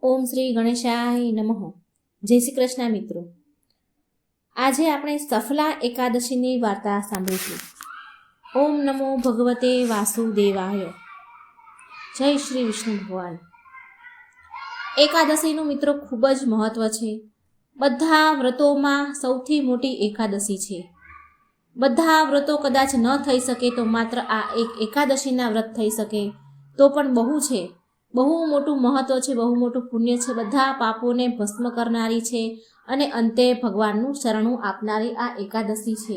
ઓમ શ્રી ગણેશાય નમઃ. જય શ્રી કૃષ્ણ મિત્રો. આજે આપણે સફલા એકાદશીની વાર્તા સાંભળીશું. ઓમ નમો ભગવતે વાસુદેવાય. જય શ્રી વિષ્ણુ ભગવાન. એકાદશીનું મિત્રો ખૂબ જ મહત્વ છે. બધા વ્રતોમાં સૌથી મોટી એકાદશી છે. બધા વ્રતો કદાચ ન થઈ શકે તો માત્ર આ એક એકાદશીના વ્રત થઈ શકે તો પણ બહુ છે. બહુ મોટું મહત્વ છે, બહુ મોટું પુણ્ય છે. બધા પાપોને ભસ્મ કરનારી છે અને અંતે ભગવાનનું શરણું આપનારી આ એકાદશી છે.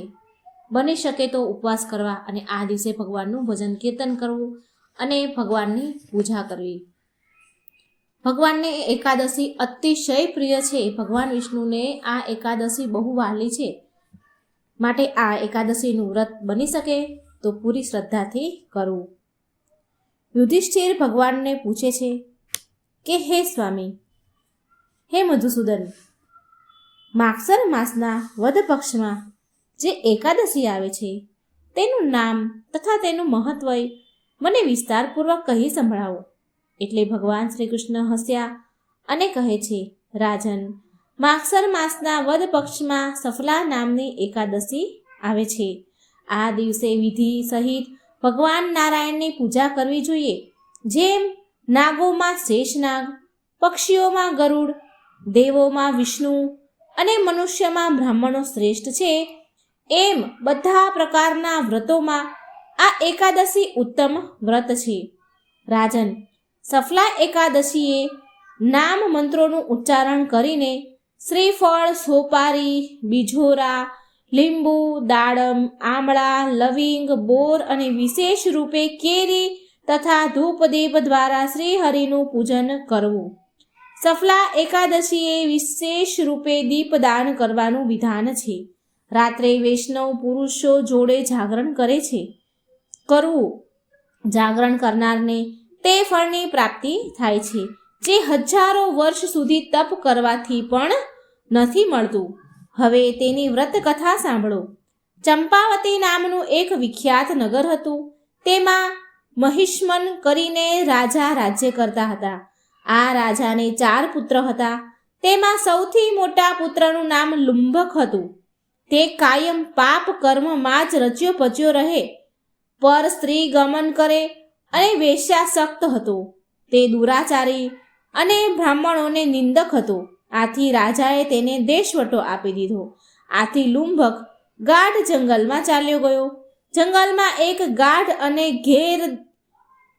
બની શકે તો ઉપવાસ કરવા અને આ દિવસે ભગવાનનું ભજન કીર્તન કરવું અને ભગવાનની પૂજા કરવી. ભગવાનને એકાદશી અતિશય પ્રિય છે. ભગવાન વિષ્ણુને આ એકાદશી બહુ વહાલી છે. માટે આ એકાદશીનું વ્રત બની શકે તો પૂરી શ્રદ્ધાથી કરવું. યુધિષ્ઠિર ભગવાનને પૂછે છે કે હે સ્વામી, હે મધુસૂદન, માગસર માસના વદ પક્ષમાં જે એકાદશી આવે છે તેનું નામ તથા તેનું મહત્વ મને વિસ્તારપૂર્વક કહી સંભળાવો. એટલે ભગવાન શ્રી કૃષ્ણ હસ્યા અને કહે છે, રાજન, માગસર માસના વદ પક્ષમાં સફલા નામની એકાદશી આવે છે. આ દિવસે વિધિ સહિત ભગવાન નારાયણની પૂજા કરવી જોઈએ. જેમ નાગોમાં શેષનાગ, પક્ષીઓમાં ગરુડ, દેવોમાં વિષ્ણુ અને મનુષ્યમાં બ્રાહ્મણો શ્રેષ્ઠ છે, એમ બધા પ્રકારના વ્રતોમાં આ એકાદશી ઉત્તમ વ્રત છે. રાજન, સફલા એકાદશીએ નામ મંત્રોનું ઉચ્ચારણ કરીને શ્રીફળ, સોપારી, બીજોરા, લીંબુ, દાડમ, આમળા, લવિંગ, બોર અને વિશેષ રૂપે કેરી તથા ધૂપદીપ દ્વારા શ્રી હરિનું પૂજન કરવું. સફલા એકાદશીએ વિશેષ રૂપે દીપદાન કરવાનું વિધાન છે. રાત્રે વૈષ્ણવ પુરુષો જોડે જાગરણ કરે છે. કરવું. જાગરણ કરનારને તે ફળની પ્રાપ્તિ થાય છે જે હજારો વર્ષ સુધી તપ કરવાથી પણ નથી મળતું. હવે તેની વ્રત કથા સાંભળો. ચંપાવતી નામનું એક વિખ્યાત નગર હતું. તેમાં મહિષ્મન કરીને રાજા રાજ્ય કરતા હતા. આ રાજાને 4 પુત્ર હતા. તેમાં સૌથી મોટા પુત્રનું નામ લુંભક હતું. તે કાયમ પાપ કર્મમાં જ રચ્યો પચ્યો રહે, પર સ્ત્રી ગમન કરે અને વેશ્યાસક્ત હતો. તે દુરાચારી અને બ્રાહ્મણોને નિંદક હતો. આથી રાજાએ તેને દેશવટો આપી દીધો. આથી લુંભક ગાઢ જંગલમાં ચાલ્યો ગયો. જંગલમાં એક ગાઢ અને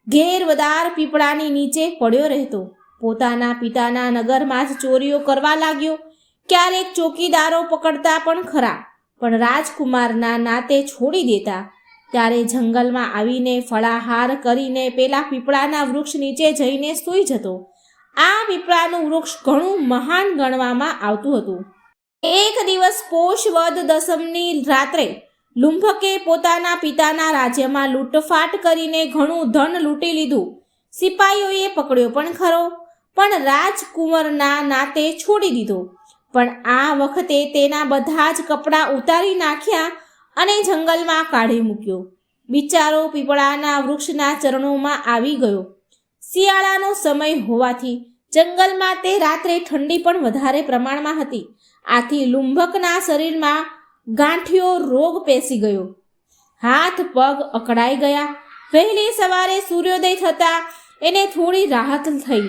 ઘેરવદાર પીપળાની નીચે પડ્યો રહેતો. પોતાના પિતાના નગરમાં જ ચોરીઓ કરવા લાગ્યો. ક્યારેક ચોકીદારો પકડતા પણ ખરા, પણ રાજકુમારના નાતે છોડી દેતા. ત્યારે જંગલમાં આવીને ફળાહાર કરીને પેલા પીપળાના વૃક્ષ નીચે જઈને સૂઈ જતો. આ પીપળાનું વૃક્ષ ઘણું મહાન ગણવામાં આવતું હતું. એક દિવસ પોષ વદ દસમની રાત્રે લુંભકે પોતાના પિતાના રાજ્યમાં લૂંટફાટ કરીને ઘણું ધન લૂંટી લીધું. સિપાહીઓએ પકડ્યો પણ ખરો, પણ રાજકુંવરના નાતે છોડી દીધો. પણ આ વખતે તેના બધા જ કપડાં ઉતારી નાખ્યા અને જંગલમાં કાઢી મૂક્યો. બિચારો પીપળાના વૃક્ષના ચરણોમાં આવી ગયો. શિયાળાનો સમય હોવાથી જંગલમાં તે રાત્રે ઠંડી પણ વધારે પ્રમાણમાં હતી. આથી લુંભકના શરીરમાં ગાંઠિયો રોગ પેસી ગયો. હાથ પગ અકળાઈ ગયા. વહેલી સવારે સૂર્યોદય થતાં એને થોડી રાહત થઈ.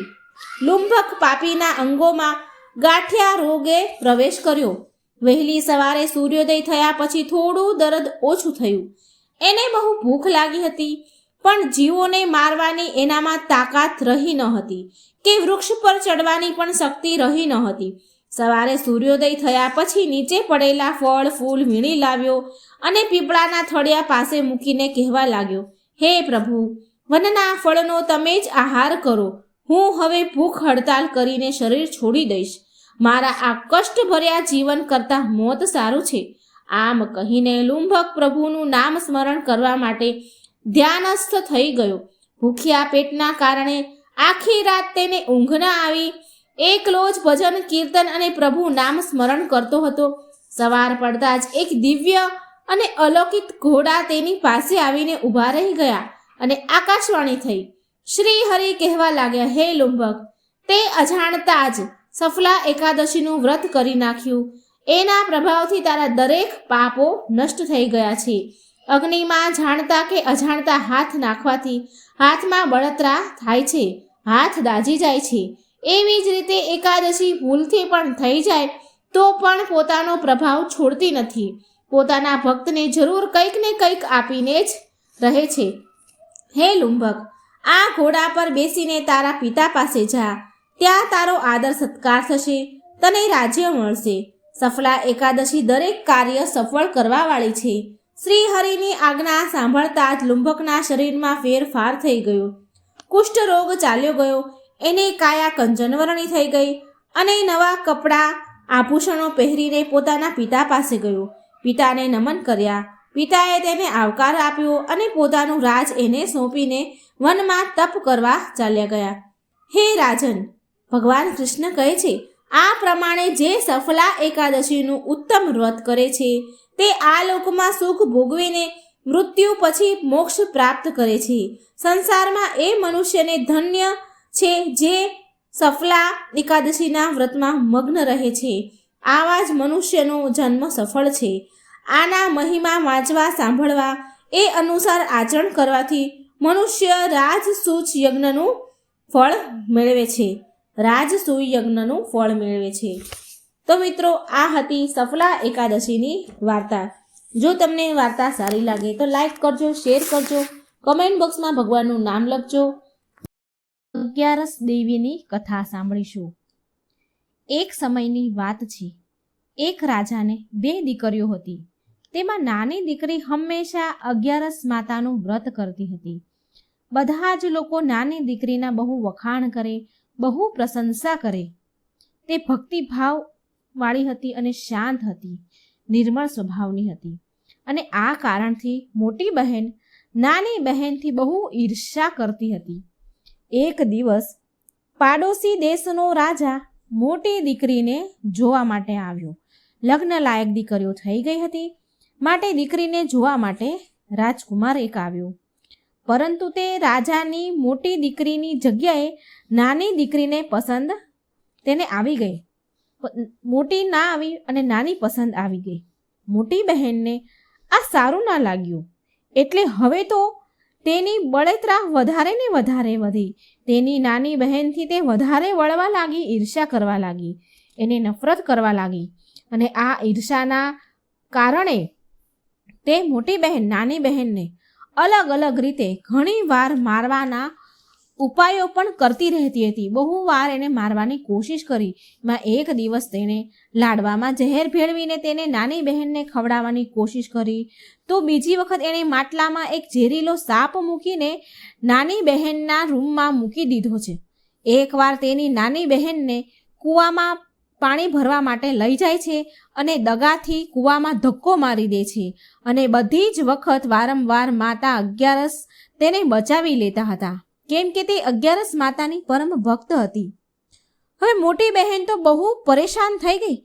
લુંભક પાપીના અંગોમાં ગાંઠિયા રોગે પ્રવેશ કર્યો. વહેલી સવારે સૂર્યોદય થયા પછી થોડું દર્દ ઓછું થયું. એને બહુ ભૂખ લાગી હતી, પણ જીવોને મારવાની એનામાં તાકાત રહી ન હતી કે વૃક્ષ પર ચડવાની પણ શક્તિ રહી ન હતી. સવારે સૂર્યોદય થયા પછી નીચે પડેલા ફળ ફૂલ વીણી લાવ્યો અને પીપળાના થળિયા પાસે મૂકીને કહેવા લાગ્યો, હે પ્રભુ, વનના ફળનો તમે જ આહાર કરો. હું હવે ભૂખ હડતાલ કરીને શરીર છોડી દઈશ. મારા આ કષ્ટભર્યા જીવન કરતાં મોત સારું છે. આમ કહીને લુંભક પ્રભુનું નામ સ્મરણ કરવા માટે ધ્યાનસ્થ થઈ ગયો. ભૂખ્યા પેટના કારણે આખી રાત તેને ઊંઘ ન આવી. એકલો જ ભજન કીર્તન અને પ્રભુ નામ સ્મરણ કરતો હતો. સવાર પડતા જ એક દિવ્ય અને અલૌકિક ઘોડા તેની પાસે આવીને ઊભા રહી ગયા અને આકાશવાણી થઈ. શ્રી હરિ કહેવા લાગ્યા, હે લુંભક, તે અજાણતા જ સફલા એકાદશીનું વ્રત કરી નાખ્યું. એના પ્રભાવથી તારા દરેક પાપો નષ્ટ થઈ ગયા છે. અગ્નિમાં જાણતા કે અજાણતા હાથ નાખવાથી હાથમાં બળતરા થાય છે, હાથ દાઝી જાય છે. એવી જ રીતે એકાદશી ભૂલથી પણ થઈ જાય તો પણ પોતાનો પ્રભાવ છોડતી નથી. પોતાના ભક્તને જરૂર કંઈક ને કંઈક આપીને જ રહે છે. હે લુંભક, આ ઘોડા પર બેસીને તારા પિતા પાસે જા. ત્યાં તારો આદર સત્કાર થશે, તને રાજ્ય મળશે. સફલા એકાદશી દરેક કાર્ય સફળ કરવાવાળી છે. શ્રી હરિની આજ્ઞા સાંભળતા જ લુંભકના શરીરમાં ફેરફાર થઈ ગયો. કુષ્ઠરોગ ચાલ્યો ગયો. એને કાયા કંચનવર્ણી થઈ ગઈ અને નવા કપડાં આભૂષણો પહેરીને પોતાના પિતા પાસે ગયો. પિતાને નમન કર્યા. પિતાએ તેને આવકાર આપ્યો અને પોતાનું રાજ એને સોંપીને વનમાં તપ કરવા ચાલ્યા ગયા. હે રાજન, ભગવાન કૃષ્ણ કહે છે, આ પ્રમાણે જે સફલા એકાદશીનું ઉત્તમ વ્રત કરે છે તે આ લોકમાં સુખ ભોગવીને મૃત્યુ પછી મોક્ષ પ્રાપ્ત કરે છે. સંસારમાં એ મનુષ્યને ધન્ય છે જે સફલા એકાદશીના વ્રતમાં મગ્ન રહે છે. આવા જ મનુષ્યનો જન્મ સફળ છે. આના મહિમા વાંચવા સાંભળવા એ અનુસાર આચરણ કરવાથી મનુષ્ય રાજસૂચ યજ્ઞનું ફળ મેળવે છે. રાજસૂય યજ્ઞનું ફળ મેળવે છે. તો મિત્રો, આ હતી સફલા એકાદશીની વાર્તા. જો તમને વાર્તા સારી લાગે તો લાઈક કરજો, શેર કરજો, કમેન્ટ બોક્સમાં ભગવાનનું નામ લખજો. 11 દેવીની કથા સાંભળીશું. એક સમયની વાત છે. એક રાજાને 2 દીકરીઓ હતી. તેમાં નાની દીકરી હંમેશા 11 માતાનું વ્રત કરતી હતી. બધા જ લોકો નાની દીકરીના બહુ વખાણ કરે, બહુ પ્રશંસા કરે. તે ભક્તિભાવ વાળી હતી અને શાંત હતી, નિર્મળ સ્વભાવની હતી. અને આ કારણથી મોટી બહેન નાની બહેનથી બહુ ઈર્ષ્યા કરતી હતી. એક દિવસ પાડોશી દેશનો રાજા મોટી દીકરીને જોવા માટે આવ્યો. લગ્ન લાયક દીકરીઓ થઈ ગઈ હતી, માટે દીકરીને જોવા માટે રાજકુમાર એક આવ્યો. પરંતુ તે રાજાની મોટી દીકરીની જગ્યાએ નાની દીકરીને પસંદ તેને આવી ગઈ. મોટી ના આવી અને નાની પસંદ આવી ગઈ. મોટી બહેનને આ સારું ના લાગ્યું, એટલે હવે તો તેની બળતરા વધારે ને વધારે વધી. તેની નાની બહેનથી તે વધારે વળવા લાગી, ઈર્ષ્યા કરવા લાગી, એને નફરત કરવા લાગી. અને આ ઈર્ષ્યાના કારણે તે મોટી બહેન નાની બહેનને અલગ અલગ રીતે ઘણી વાર મારવાના ઉપાયો પણ કરતી રહેતી હતી. બહુ વાર એને મારવાની કોશિશ કરી. એક દિવસ તેણે લાડવામાં ઝેર ભેળવીને તેને નાની બહેનને ખવડાવવાની કોશિશ કરી. તો બીજી વખત એણે માટલામાં એક ઝેરીલો સાપ મૂકીને નાની બહેનના રૂમમાં મૂકી દીધો છે. એકવાર તેની નાની બહેનને કૂવામાં પાણી ભરવા માટે લઈ જાય છે અને દગાથી કૂવામાં ધક્કો મારી દે છે. અને બધી જ વખત વારંવાર માતા 11 તેને બચાવી લેતા હતા, કેમ કે તે 11 માતાની પરમ ભક્ત હતી. હવે મોટી બહેન તો બહુ પરેશાન થઈ ગઈ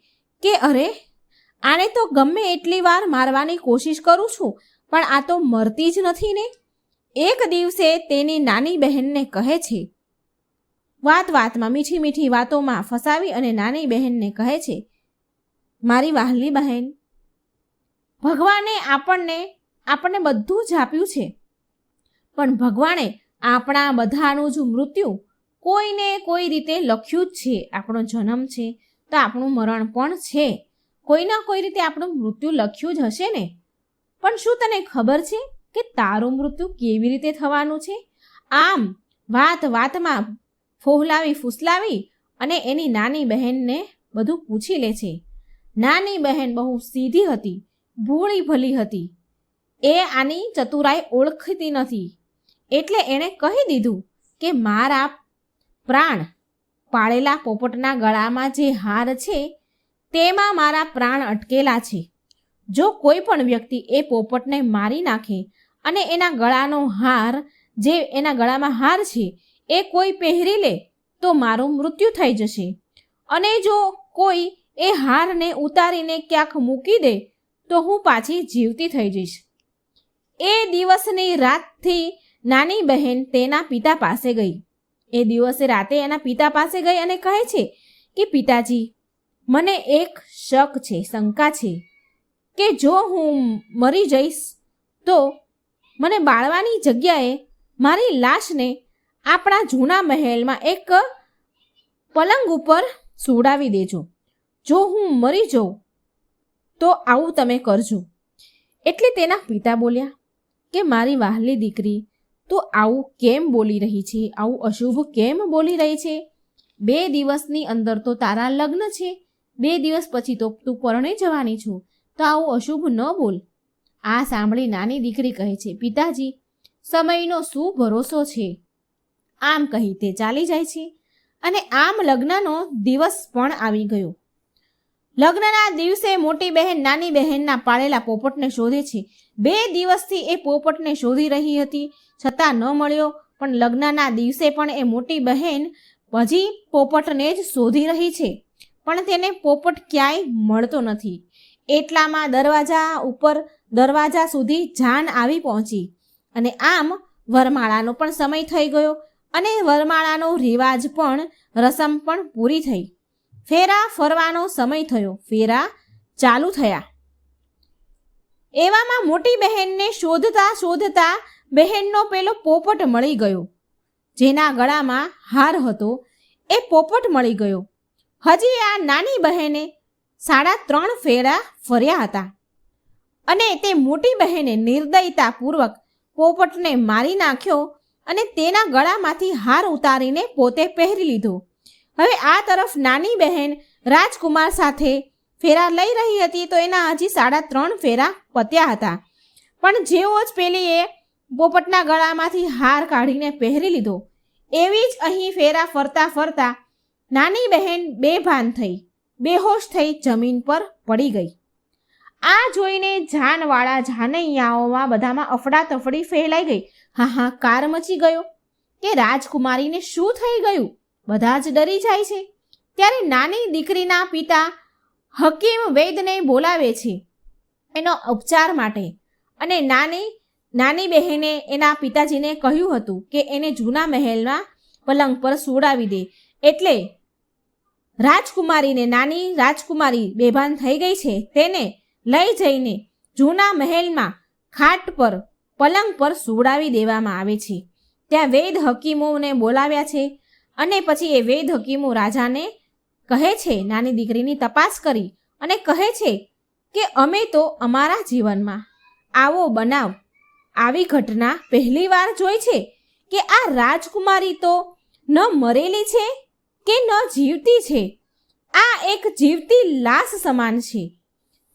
કે અરે, આને તો ગમે એટલી વાર મારવાની કોશિશ કરું છું પણ આ તો મરતી જ નથી ને. એક દિવસે તેની નાની બહેનને કહે છે, વાતમાં મીઠી મીઠી વાતોમાં ફસાવી અને નાની બહેનને કહે છે, મારી વહાલી બહેન, ભગવાને આપણને બધું જ આપ્યું છે, પણ ભગવાને આપણા બધાનું જ મૃત્યુ કોઈને કોઈ રીતે લખ્યું જ છે. આપણો જન્મ છે તો આપણું મરણ પણ છે. કોઈના કોઈ રીતે આપણું મૃત્યુ લખ્યું જ હશે ને. પણ શું તને ખબર છે કે તારું મૃત્યુ કેવી રીતે થવાનું છે? આમ વાતમાં ફોહલાવી ફૂસલાવી અને એની નાની બહેનને બધું પૂછી લે છે. નાની બહેન બહુ સીધી હતી, ભોળી ભલી હતી. એ આની ચતુરાઈ ઓળખતી નથી, એટલે એણે કહી દીધું કે મારા પ્રાણ પાળેલા પોપટના ગળામાં જે હાર છે તેમાં મારા પ્રાણ અટકેલા છે. જો કોઈ પણ વ્યક્તિ એ પોપટને મારી નાખે અને એના ગળામાં હાર છે એ કોઈ પહેરી લે તો મારું મૃત્યુ થઈ જશે. અને જો કોઈ એ હારને ઉતારીને ક્યાંક મૂકી દે તો હું પાછી જીવતી થઈ જઈશ. એ દિવસની રાતથી નાની બહેન તેના પિતા પાસે ગઈ એ દિવસે રાતે એના પિતા પાસે ગઈ અને કહે છે કે પિતાજી, મને એક શક છે, શંકા છે કે જો હું મરી જઈશ તો મને બાળવાની જગ્યાએ મારી લાશને આપણા જૂના મહેલમાં એક પલંગ ઉપર સુવડાવી દેજો. જો હું મરી જાઉં તો આવું તમે કરજો. એટલે તેના પિતા બોલ્યા કે મારી વહાલી દીકરી, તું આવું કેમ બોલી રહી છે? આવું અશુભ કેમ બોલી રહી છે? 2 દિવસની અંદર તો તારા લગ્ન છે, 2 દિવસ પછી તો તું પરણી જવાની છું, તો આવું અશુભ ન બોલ. આ સાંભળી નાની દીકરી કહે છે, પિતાજી, સમયનો શું ભરોસો છે? આમ કહી તે ચાલી જાય છે. અને આમ લગ્નનો દિવસ પણ આવી ગયો. લગ્નના દિવસે મોટી બહેન નાની બહેનના પાળેલા પોપટને શોધે છે. 2 દિવસથી એ પોપટને શોધી રહી હતી, છતાં ન મળ્યો. પણ લગ્નના દિવસે પણ એ મોટી બહેન હજી પોપટને જ શોધી રહી છે, પણ તેને પોપટ ક્યાંય મળતો નથી. એટલામાં દરવાજા સુધી જાન આવી પહોંચી. અને આમ વરમાળાનો પણ સમય થઈ ગયો અને વરમાળાનો રિવાજ પણ રસમ પણ પૂરી થઈ. ફેરા ફરવાનો સમય થયો, ફેરા ચાલુ થયા. એવામાં મોટી બહેનને શોધતા બહેનનો પેલો પોપટ મળી ગયો. જેના ગળામાં હાર હતો એ પોપટ મળી ગયો. હજી આ નાની બહેને 3.5 ફેરા ફર્યા હતા અને તે મોટી બહેને નિર્દયતાપૂર્વક પોપટને મારી નાખ્યો અને તેના ગળામાંથી હાર ઉતારીને પોતે પહેરી લીધો. હવે આ તરફ નાની બહેન રાજકુમાર સાથે ફેરા લઈ રહી હતી, તો એના હજી 3.5 ફેરા પત્યા હતા. પણ જેવો જ પેલીએ પોપટના ગળામાંથી હાર કાઢીને પહેરી લીધો, એવી જ અહીં ફેરા ફરતા ફરતા નાની બહેન બેભાન થઈ, બેહોશ થઈ જમીન પર પડી ગઈ. આ જોઈને જાનવાળા જાનૈયાઓમાં બધામાં અફડાતફડી ફેલાઈ ગઈ. હાહાકાર મચી ગયો કે રાજકુમારીને શું થઈ ગયું? બધા જ ડરી જાય છે. ત્યારે નાની દીકરીના પિતા હકીમ વૈદને બોલાવે છે એનો ઉપચાર માટે. અને નાની બહેને એના પિતાજીને કહ્યું હતું કે એને જૂના મહેલમાં પલંગ પર સુવડાવી દે. એટલે નાની રાજકુમારી બેભાન થઈ ગઈ છે, તેને લઈ જઈને જૂના મહેલમાં ખાટ પર પલંગ પર સુવડાવી દેવામાં આવે છે. ત્યાં વૈદ હકીમોને બોલાવ્યા છે અને પછી એ વૈદ હકીમો રાજાને કહે છે, નાની દીકરીની તપાસ કરી અને કહે છે કે અમે તો અમારા જીવનમાં આવો બનાવ, આવી ઘટના પહેલીવાર જોઈ છે કે આ રાજકુમારી તો ન મરેલી છે કે ન જીવતી છે, આ એક જીવતી લાશ સમાન છે.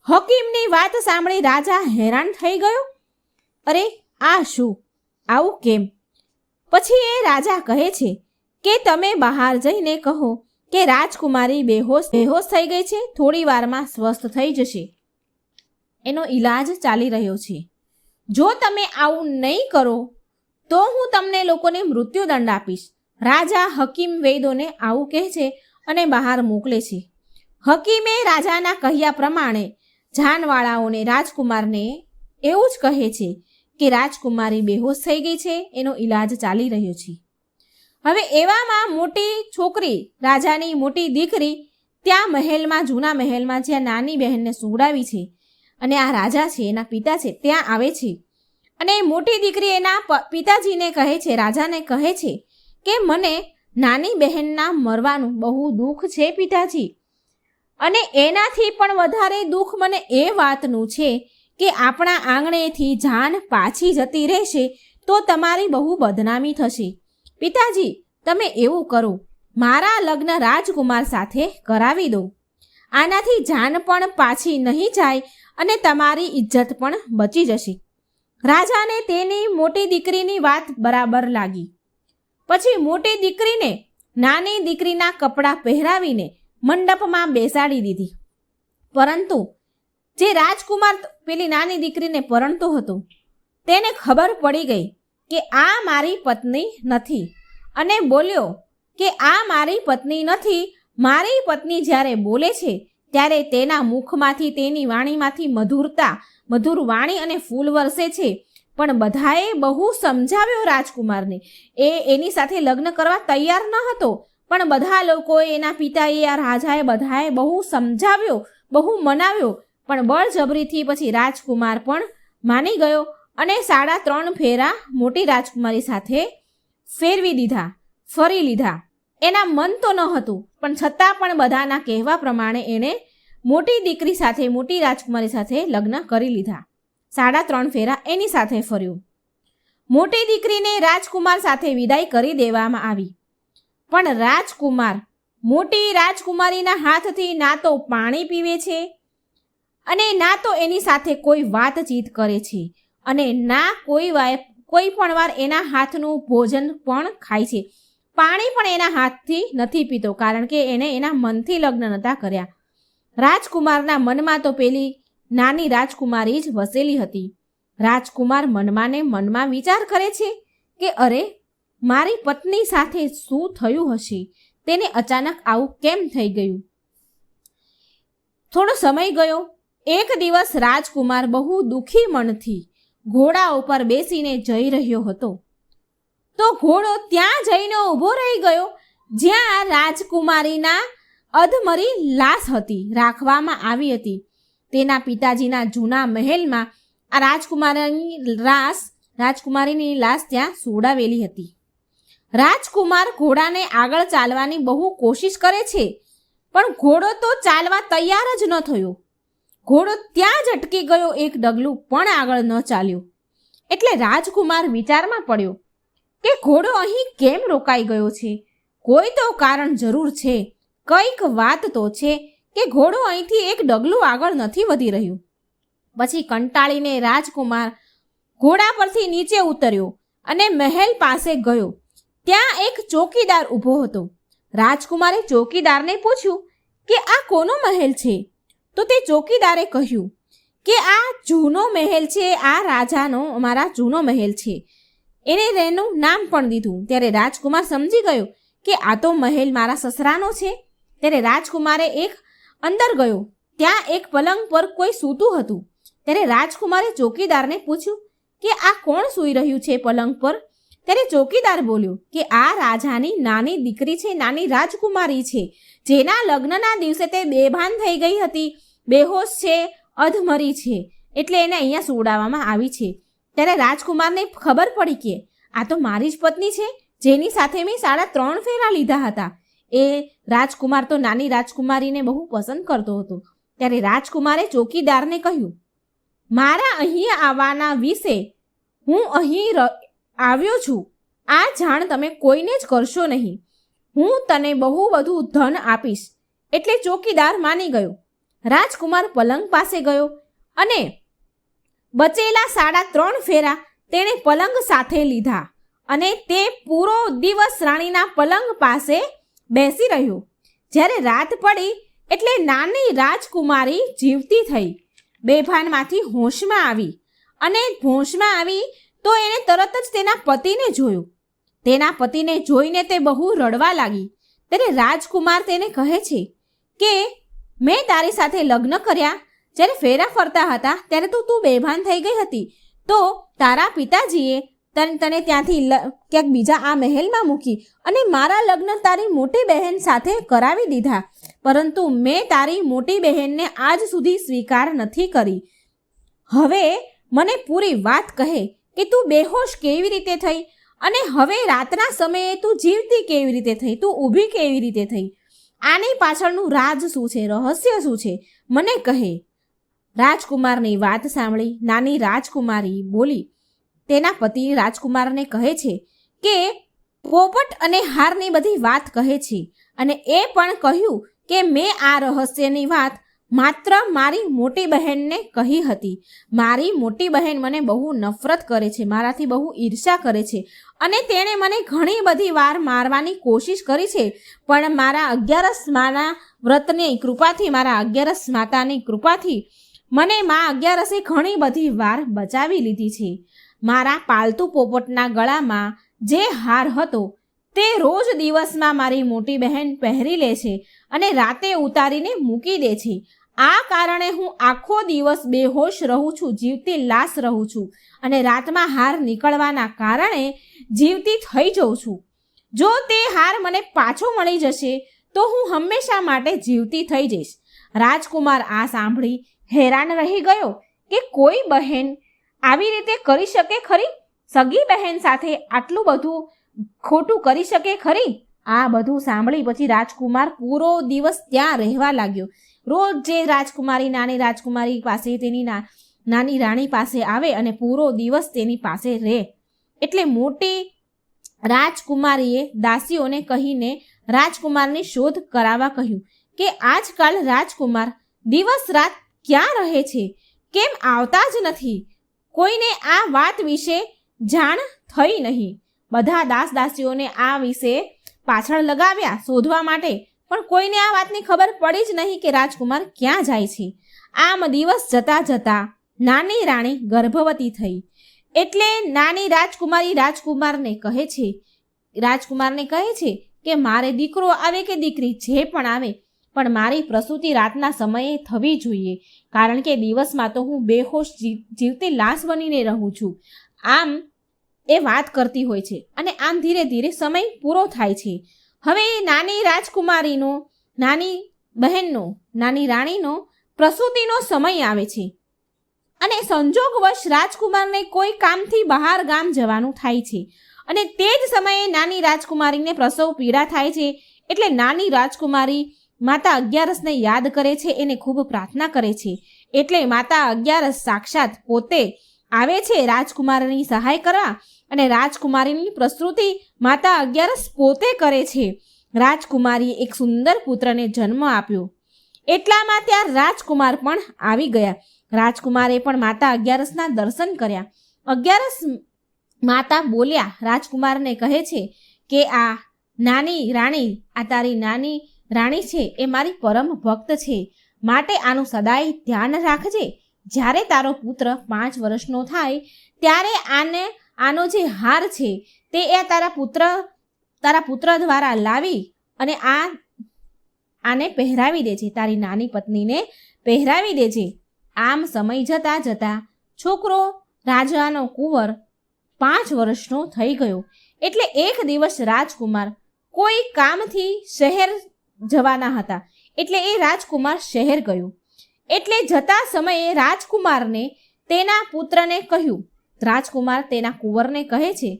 હકીમની વાત સાંભળી રાજા હેરાન થઈ ગયો. અરે આ શું? આવું કેમ? પછી એ રાજા કહે છે કે તમે બહાર જઈને કહો કે રાજકુમારી બેહોશ થઈ ગઈ છે, થોડી વારમાં સ્વસ્થ થઈ જશે, એનો ઈલાજ ચાલી રહ્યો છે. જો તમે આવું નહીં કરો તો હું તમને લોકોને મૃત્યુદંડ આપીશ. રાજા હકીમ વૈદોને આવું કહે છે અને બહાર મોકલે છે. હકીમે રાજાના કહ્યા પ્રમાણે જાનવાળાઓને રાજકુમારને એવું જ કહે છે કે રાજકુમારી બેહોશ થઈ ગઈ છે, એનો ઈલાજ ચાલી રહ્યો છે. હવે એવામાં મોટી છોકરી, રાજાની મોટી દીકરી ત્યાં મહેલમાં, જૂના મહેલમાં જ્યાં નાની બહેનને સુવડાવી છે અને આ રાજા છે, એના પિતા છે, ત્યાં આવે છે. અને મોટી દીકરી એના પિતાજીને કહે છે, રાજાને કહે છે કે મને નાની બહેનના મરવાનું બહુ દુઃખ છે પિતાજી, અને એનાથી પણ વધારે દુઃખ મને એ વાતનું છે કે આપણા આંગણેથી જાન પાછી જતી રહેશે તો તમારી બહુ બદનામી થશે. પિતાજી, તમે એવું કરો, મારા લગ્ન રાજકુમાર સાથે કરાવી દો. આનાથી જાન પણ પાછી નહીં જાય અને તમારી ઇજ્જત પણ બચી જશે. રાજાને તેની મોટી દીકરીની વાત બરાબર લાગી. પછી મોટી દીકરીને નાની દીકરીના કપડાં પહેરાવીને મંડપમાં બેસાડી દીધી. પરંતુ જે રાજકુમાર પેલી નાની દીકરીને પરણતો હતો તેને ખબર પડી ગઈ કે આ મારી પત્ની નથી, અને બોલ્યો કે આ મારી પત્ની નથી. મારી પત્ની જ્યારે બોલે છે ત્યારે તેના મુખમાંથી, તેની વાણીમાંથી મધુર વાણી અને ફૂલ વરસે છે. પણ બધાએ બહુ સમજાવ્યો રાજકુમારને. એની સાથે લગ્ન કરવા તૈયાર ન હતો, પણ બધા લોકોએ, એના પિતાએ, આ રાજાએ બધાએ બહુ સમજાવ્યો, બહુ મનાવ્યો, પણ બળજબરીથી પછી રાજકુમાર પણ માની ગયો અને 3.5 ફેરા મોટી રાજકુમારી સાથે ફેરવી દીધા, ફરી લીધા. એના મન તો ન હતું, પણ છતાં પણ બધાના કહેવા પ્રમાણે એણે મોટી દીકરી સાથે, મોટી રાજકુમારી સાથે લગ્ન કરી લીધા. 3.5 ફેરા એની સાથે ફર્યું. મોટી દીકરીને રાજકુમાર સાથે વિદાય કરી દેવામાં આવી, પણ રાજકુમાર મોટી રાજકુમારીના હાથથી ના તો પાણી પીવે છે અને ના તો એની સાથે કોઈ વાતચીત કરે છે, અને ના કોઈ પણ વાર એના હાથનું ભોજન પણ ખાય છે. પાણી પણ એના હાથથી નથી પીતો, કારણ કે એને એના મનથી લગ્ન નહોતા કર્યા. રાજકુમારના મનમાં તો પેલી નાની રાજકુમારી જ વસેલી હતી. રાજકુમાર મનમાં ને મનમાં વિચાર કરે છે કે અરે, મારી પત્ની સાથે શું થયું હશે? તેને અચાનક આવું કેમ થઈ ગયું? થોડો સમય ગયો. એક દિવસ રાજકુમાર બહુ દુઃખી મનથી ઘોડા ઉપર બેસીને જઈ રહ્યો હતો, તો ઘોડો ત્યાં જઈને ઊભો રહી ગયો જ્યાં રાજકુમારીના અધમરી લાશ હતી, રાખવામાં આવી હતી. તેના પિતાજીના જૂના મહેલમાં આ રાજકુમારીની લાશ ત્યાં સુવડાવેલી હતી. રાજકુમાર ઘોડાને આગળ ચાલવાની બહુ કોશિશ કરે છે, પણ ઘોડો તો ચાલવા તૈયાર જ ન થયો. ઘોડો ત્યાં જ અટકી ગયો, એક ડગલું પણ આગળ ન ચાલ્યો. એટલે રાજકુમાર વિચારમાં પડ્યો કે ઘોડો અહીં કેમ રોકાઈ ગયો છે? કોઈ તો કારણ જરૂર છે, કંઈક વાત તો છે કે ઘોડો અહીંથી એક ડગલું આગળ નથી વધી રહ્યું. પછી કંટાળીને રાજકુમાર ઘોડા પરથી નીચે ઉતર્યો અને મહેલ પાસે ગયો. ત્યાં એક ચોકીદાર ઊભો હતો. રાજકુમારે ચોકીદારને પૂછ્યું કે આ કોનો મહેલ છે? તો તે ચોકીદારે કહ્યું કે આ જૂનો મહેલ છે, આ રાજાનો અમારા જૂનો મહેલ છે. એને એનું નામ પણ દીધું. ત્યારે રાજકુમાર સમજી ગયો કે આ તો મહેલ મારા સસરાનો છે. ત્યારે રાજકુમારે અંદર ગયો. ત્યાં એક પલંગ પર કોઈ સૂતું હતું. ત્યારે રાજકુમારે ચોકીદારને પૂછ્યું કે આ કોણ સૂઈ રહ્યું છે પલંગ પર? ત્યારે ચોકીદાર બોલ્યો કે આ રાજાની નાની દીકરી છે, નાની રાજકુમારી છે, જેના લગ્નના દિવસે તે બેભાન થઈ ગઈ હતી, બેહોશ છે, અધમરી છે, એટલે એને અહીંયા સુવડાવવામાં આવી છે. ત્યારે રાજકુમારને ખબર પડી કે આ તો મારી જ પત્ની છે, જેની સાથે મેં 3.5 ફેરા લીધા હતા. એ રાજકુમાર તો નાની રાજકુમારીને બહુ પસંદ કરતો હતો. ત્યારે રાજકુમારે ચોકીદારને કહ્યું, મારા અહીં આવવાના વિશે હું અહીં આવ્યો છું, આ જાણ તમે કોઈને જ કરશો નહીં. હું તને બહુ બધું ધન આપીશ. એટલે ચોકીદાર માની ગયો. રાજકુમાર પલંગ પાસે ગયો અને બચેલા 3.5 ફેરા તેણે પલંગ સાથે લીધા અને તે પૂરો દિવસ રાણીના પલંગ પાસે બેસી રહ્યો. જ્યારે રાત પડી એટલે નાની રાજકુમારી જીવતી થઈ, બેભાનમાંથી હોશમાં આવી. અને હોશમાં આવી તો એણે તરત જ તેના પતિને જોયો. તેના પતિને જોઈને તે બહુ રડવા લાગી. ત્યારે રાજકુમાર તેને કહે છે કે મેં તારી સાથે લગ્ન કર્યા, જ્યારે ફેરા ફરતા હતા ત્યારે તો તું બેભાન થઈ ગઈ હતી, તો તારા પિતાજીએ તને ત્યાંથી ક્યાંક બીજા આ મહેલમાં મૂકી અને મારા લગ્ન તારી મોટી બહેન સાથે કરાવી દીધા, પરંતુ મેં તારી મોટી બહેનને આજ સુધી સ્વીકાર નથી કરી. હવે મને પૂરી વાત કહે કે તું બેહોશ કેવી રીતે થઈ અને હવે રાતના સમયે તું જીવતી કેવી રીતે થઈ, તું ઊભી કેવી રીતે થઈ? આની પાછળનું રાજ શું છે, રહસ્ય શું છે, મને કહે. રાજકુમારની વાત સાંભળી નાની રાજકુમારી બોલી. તેના પતિ રાજકુમારને કહે છે કે પોપટ અને હારની બધી વાત કહે છે, અને એ પણ કહ્યું કે મેં આ રહસ્યની વાત માત્ર મારી મોટી બહેનને કહી હતી. મારી મોટી બહેન મને બહુ નફરત કરે છે, મારાથી બહુ ઈર્ષા કરે છે, અને તેણે મને ઘણી બધી વાર મારવાની કોશિશ કરી છે, પણ મારા 11 માના વ્રતની કૃપાથી, મારા 11 માતાની કૃપાથી મને મા 11એ ઘણી બધી વાર બચાવી લીધી છે. મારા પાલતુ પોપટના ગળામાં જે હાર હતો તે રોજ દિવસમાં મારી મોટી બહેન પહેરી લે છે અને રાતે ઉતારીને મૂકી દે છે. આ કારણે હું આખો દિવસ બેહોશ રહું છું, જીવતી લાશ રહું છું અને રાતમાં હાર નીકળવાના કારણે જીવતી થઈ જઉં છું. જો તે હાર મને પાછો મળી જશે તો હું હંમેશા માટે જીવતી થઈ જઈશ. રાજકુમાર આ સાંભળી હેરાન રહી ગયો કે કોઈ બહેન આવી રીતે કરી શકે ખરી? સગી બહેન સાથે આટલું બધું ખોટું કરી શકે ખરી? આ બધું સાંભળી પછી રાજકુમાર પૂરો દિવસ ત્યાં રહેવા લાગ્યો. રોજ જે રાજકુમારી નાની રાજકુમારી પાસે તેની નાની રાણી પાસે આવે અને પૂરો દિવસ તેની પાસે રહે. એટલે મોટી રાજકુમારીએ દાસીઓને કહીને રાજકુમારની શોધ કરાવવા કહ્યું કે આજકાલ રાજકુમાર દિવસ રાત ક્યાં રહે છે? કેમ આવતા જ નથી? કોઈને આ વાત વિશે જાણ થઈ નહીં. બધા દાસીઓને આ વિશે પાછળ લગાવ્યા શોધવા માટે, પણ કોઈને આ વાતની ખબર પડી જ નહીં કે રાજકુમાર ક્યાં જાય છે. આમ દિવસ જતા જતા નાની રાણી ગર્ભવતી થઈ. એટલે નાની રાજકુમારી રાજકુમારને કહે છે કે મારે દીકરો આવે કે દીકરી જે પણ આવે, પણ મારી પ્રસૂતિ રાતના સમયે થવી જોઈએ, કારણ કે દિવસમાં તો હું બેહોશ જીવતી લાશ બનીને રહું છું. આમ એ વાત કરતી હોય છે અને આમ ધીરે ધીરે સમય પૂરો થાય છે. હવે નાની રાજકુમારીનો નાની બહેનનો નાની રાણીનો પ્રસૂતિનો સમય આવે છે અને સંજોગવશ રાજકુમારને કોઈ કામથી બહાર ગામ જવાનું થાય છે અને તે જ સમયે નાની રાજકુમારીને પ્રસવ પીડા થાય છે. એટલે નાની રાજકુમારી માતા અગિયારસને યાદ કરે છે, એને ખૂબ પ્રાર્થના કરે છે. એટલે માતા અગિયારસ સાક્ષાત પોતે આવે છે રાજકુમારીની સહાય કરવા અને રાજકુમારીની પ્રસૂતિ માતા અગિયારસ પોતે કરે છે. રાજકુમારીએ એક સુંદર પુત્રને જન્મ આપ્યો. એટલામાં ત્યાં રાજકુમાર પણ આવી ગયા. રાજકુમારે પણ માતા અગિયારસના દર્શન કર્યા. અગિયારસ માતા બોલ્યા, રાજકુમારને કહે છે કે આ તારી નાની રાણી છે એ મારી પરમ ભક્ત છે, માટે આનું સદાય ધ્યાન રાખજે. જ્યારે તારો પુત્ર 5 વર્ષનો થાય ત્યારે આનો જે હાર છે તે તારા પુત્ર દ્વારા લાવી અને આને પહેરાવી દેજે, તારી નાની પત્નીને પહેરાવી દેજે. આમ સમય જતા જતા છોકરો રાજાનો કુંવર 5 વર્ષનો થઈ ગયો. એટલે એક દિવસ રાજકુમાર કોઈ કામથી શહેર જવાના હતા, એટલે એ રાજકુમાર શહેર ગયો. એટલે જતા સમયે રાજકુમારને તેના પુત્રને કહ્યું. રાજકુમાર તેના કુંવરને કહે છે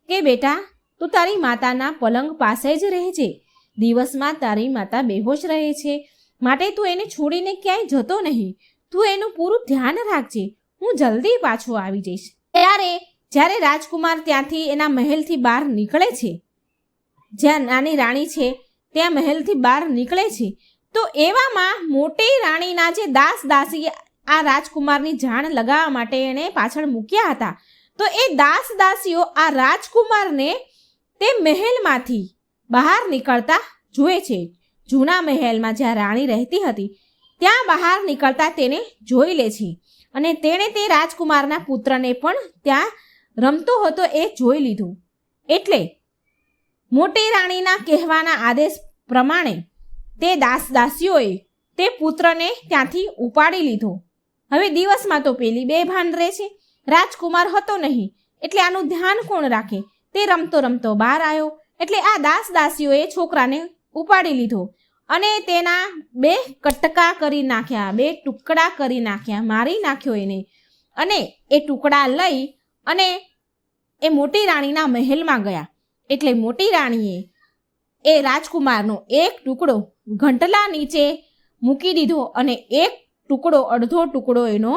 કે બેટા, તું તારી માતાના પલંગ પાસે જ રહેજે. દિવસમાં તારી માતા બેહોશ રહે છે, માટે તું એને છોડીને ક્યાંય જતો નહીં. તું એનું પૂરું ધ્યાન રાખજે. હું જલ્દી પાછો આવી જઈશ. જ્યારે રાજકુમાર ત્યાંથી એના મહેલથી બહાર નીકળે છે, જ્યાં નાની રાણી છે ત્યાં મહેલથી બહાર નીકળે છે, તો એવામાં મોટી રાણીના જે દાસી આ રાજકુમારની જાણ લગાવવા માટે એણે પાછળ મૂક્યા હતા, તો એ દાસીઓ આ રાજકુમારને તે મહેલમાંથી બહાર નીકળતા જુએ છે. જૂના મહેલમાં જ્યાં રાણી રહેતી હતી ત્યાં બહાર નીકળતા તેને જોઈ લે છે અને તેણે તે રાજકુમારના પુત્રને પણ ત્યાં રમતો હતો એ જોઈ લીધું. એટલે મોટી રાણીના કહેવાના આદેશ પ્રમાણે તે દાસીઓએ તે પુત્રને ત્યાંથી ઉપાડી લીધો. હવે દિવસમાં તો પેલી બેભાન રહે છે, રાજકુમાર હતો નહીં, એટલે આનું ધ્યાન કોણ રાખે? તે રમતો રમતો બહાર આવ્યો એટલે આ દાસીઓએ છોકરાને ઉપાડી લીધો અને તેના 2 કટકા કરી નાખ્યા, 2 ટુકડા કરી નાખ્યા, મારી નાખ્યો એને. અને એ ટુકડા લઈ અને એ મોટી રાણીના મહેલમાં ગયા. એટલે મોટી રાણીએ એ રાજકુમારનો એક ટુકડો ઘંટલા નીચે મૂકી દીધો અને એક ટુકડો અડધો ટુકડો એનો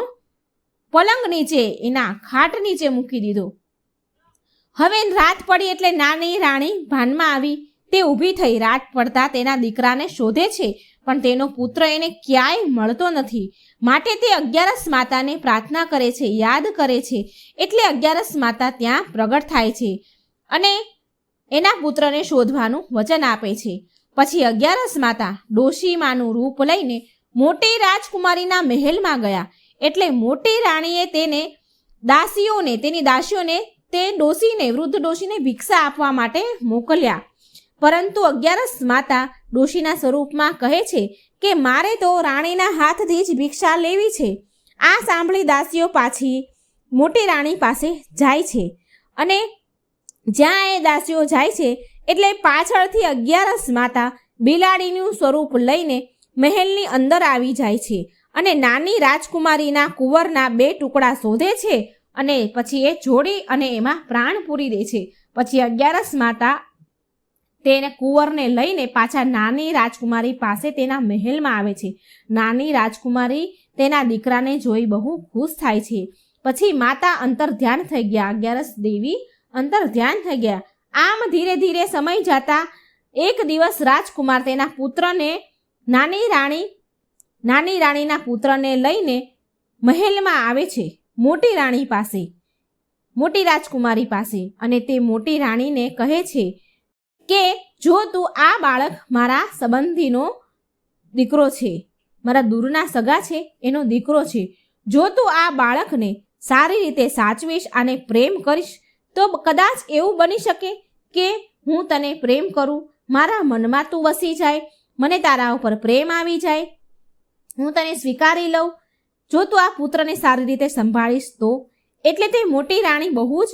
પલંગ નીચે એના ખાટ નીચે મૂકી દીધો. હવે રાત પડી એટલે નાની રાણી ભાનમાં આવી. તે ઊભી થઈ રાત પડતા તેના દીકરાને શોધે છે, પણ તેનો પુત્ર એને ક્યાંય મળતો નથી. માટે તે અગિયારસ માતાને પ્રાર્થના કરે છે, યાદ કરે છે. એટલે અગિયારસ માતા ત્યાં પ્રગટ થાય છે અને એના પુત્રને શોધવાનું વચન આપે છે. પછી અગિયારસ માતા ડોશીમાનું રૂપ લઈને મોટી રાજકુમારીના મહેલમાં ગયા. એટલે મોટી રાણીએ તેની દાસીઓને તે વૃદ્ધ ડોશીને ભિક્ષા આપવા માટે મોકલ્યા. પરંતુ 11 માતા ડોશીના સ્વરૂપમાં કહે છે કે મારે તો રાણીના હાથથી જ ભિક્ષા લેવી છે. આ સાંભળી દાસીઓ પાછી મોટી રાણી પાસે જાય છે અને જ્યાં એ દાસીઓ જાય છે એટલે પાછળથી 11 માતા બિલાડીનું સ્વરૂપ લઈને મહેલની અંદર આવી જાય છે અને નાની રાજકુમારીના કુંવરના 2 ટુકડા શોધે છે અને પછી એ જોડી અને એમાં પ્રાણ પૂરી દે છે. પછી 11 માતા તેને કુંવરને લઈને પાછા નાની રાજકુમારી પાસે તેના મહેલમાં આવે છે. નાની રાજકુમારી તેના દીકરાને જોઈ બહુ ખુશ થાય છે. પછી માતા અંતર ધ્યાન થઈ ગયા. 11 દેવી અંતર ધ્યાન થઈ ગયા. આમ ધીરે ધીરે સમય જતા એક દિવસ રાજકુમાર તેના પુત્રને નાની રાણીના પુત્રને લઈને મહેલમાં આવે છે મોટી રાણી પાસે, મોટી રાજકુમારી પાસે. અને તે મોટી રાણીને કહે છે કે જો તું આ બાળક મારા સંબંધીનો દીકરો છે, મારા દૂરના સગા છે એનો દીકરો છે, જો તું આ બાળકને સારી રીતે સાચવીશ અને પ્રેમ કરીશ તો કદાચ એવું બની શકે કે હું તને પ્રેમ કરું, મારા મનમાં તું વસી જાય, મને તારા ઉપર પ્રેમ આવી જાય, હું તને સ્વીકારી લઉં, જો તું આ પુત્રને સારી રીતે સંભાળીશ તો. એટલે તે મોટી રાણી બહુ જ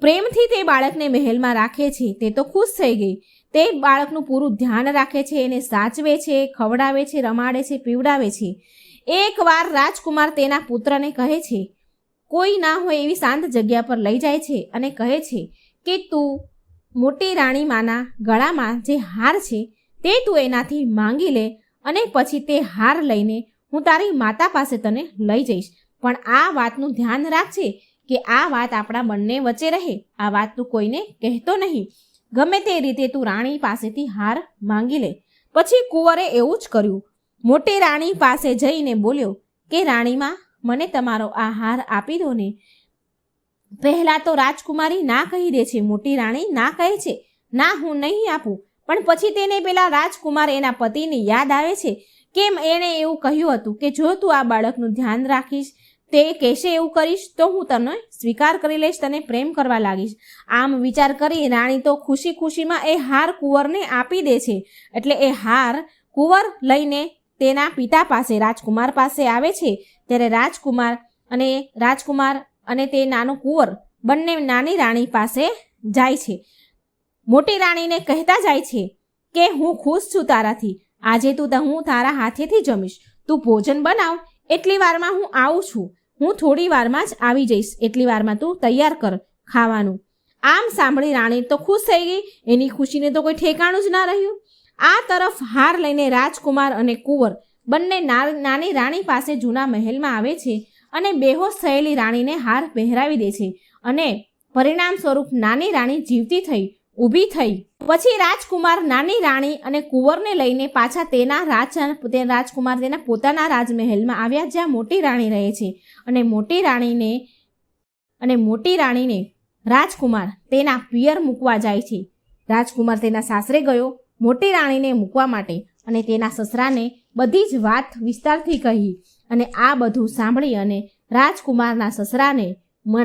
પ્રેમથી તે બાળકને મહેલમાં રાખે છે. તે તો ખુશ થઈ ગઈ. તે બાળકનું પૂરું ધ્યાન રાખે છે, એને સાચવે છે, ખવડાવે છે, રમાડે છે, પીવડાવે છે. એકવાર રાજકુમાર તેના પુત્રને કહે છે, કોઈ ના હોય એવી શાંત જગ્યા પર લઈ જાય છે અને કહે છે કે તું મોટી રાણી માના ગળામાં જે હાર છે તે તું એનાથી માંગી લે અને પછી તે હાર લઈને હું તારી માતા પાસે તને લઈ જઈશ. પણ આ વાતનું ધ્યાન રાખજે કે આ વાત આપણા બંને વચ્ચે રહે, આ વાત તું કોઈને કહેતો નહીં. ગમે તે રીતે તું રાણી પાસેથી હાર માંગી લે. પછી કુંવરે એવું જ કર્યું. મોટી રાણી પાસે જઈને બોલ્યો કે રાણીમાં મને તમારો આ હાર આપી દો ને. પહેલાં તો રાજકુમારી ના કહી દે છે. મોટી રાણી ના કહે છે, ના હું નહીં આપું. પણ પછી તેને પેલા રાજકુમાર એના પતિની યાદ આવે છે. કેમ એણે એવું કહ્યું હતું કે જો તું આ બાળકનું ધ્યાન રાખીશ, તે કહેશે એવું કરીશ તો હું તને સ્વીકાર કરી લઈશ, તને પ્રેમ કરવા લાગીશ. આમ વિચાર કરી રાણી તો ખુશી ખુશીમાં એ હાર કુંવરને આપી દે છે. એટલે એ હાર કુંવર લઈને તેના પિતા પાસે રાજકુમાર પાસે આવે છે. ત્યારે રાજકુમાર અને તે નાનો કુંવર બંને નાની રાણી પાસે જાય છે. મોટી રાણીને કહેતા જાય છે કે હું ખુશ છું તારાથી, આજે હું તારા હાથેથી જમીશ, તું ભોજન બનાવ, એટલી વારમાં હું આવું છું, હું થોડી વારમાં જ આવી જઈશ, એટલી વારમાં તું તૈયાર કર ખાવાનું. આમ સાંભળી રાણી તો ખુશ થઈ ગઈ. એની ખુશીને તો કોઈ ઠેકાણું જ ના રહ્યું. આ તરફ હાર લઈને રાજકુમાર અને કુંવર બંને નાની રાણી પાસે જૂના મહેલમાં આવે છે અને બેહોશ થયેલી રાણીને હાર પહેરાવી દે છે અને પરિણામ સ્વરૂપ નાની રાણી જીવતી થઈ, ઊભી થઈ. પછી રાજકુમાર નાની રાણી અને કુંવરને લઈને પાછા રાજકુમાર તેના પોતાના રાજમહેલમાં આવ્યા જ્યાં મોટી રાણી રહે છે. અને મોટી રાણીને રાજકુમાર તેના પિયર મૂકવા જાય છે. રાજકુમાર તેના સાસરે ગયો મોટી રાણીને મૂકવા માટે અને તેના સસરાને બધી જ વાત વિસ્તારથી કહી. અને આ બધું સાંભળી અને રાજકુમારના સસરાને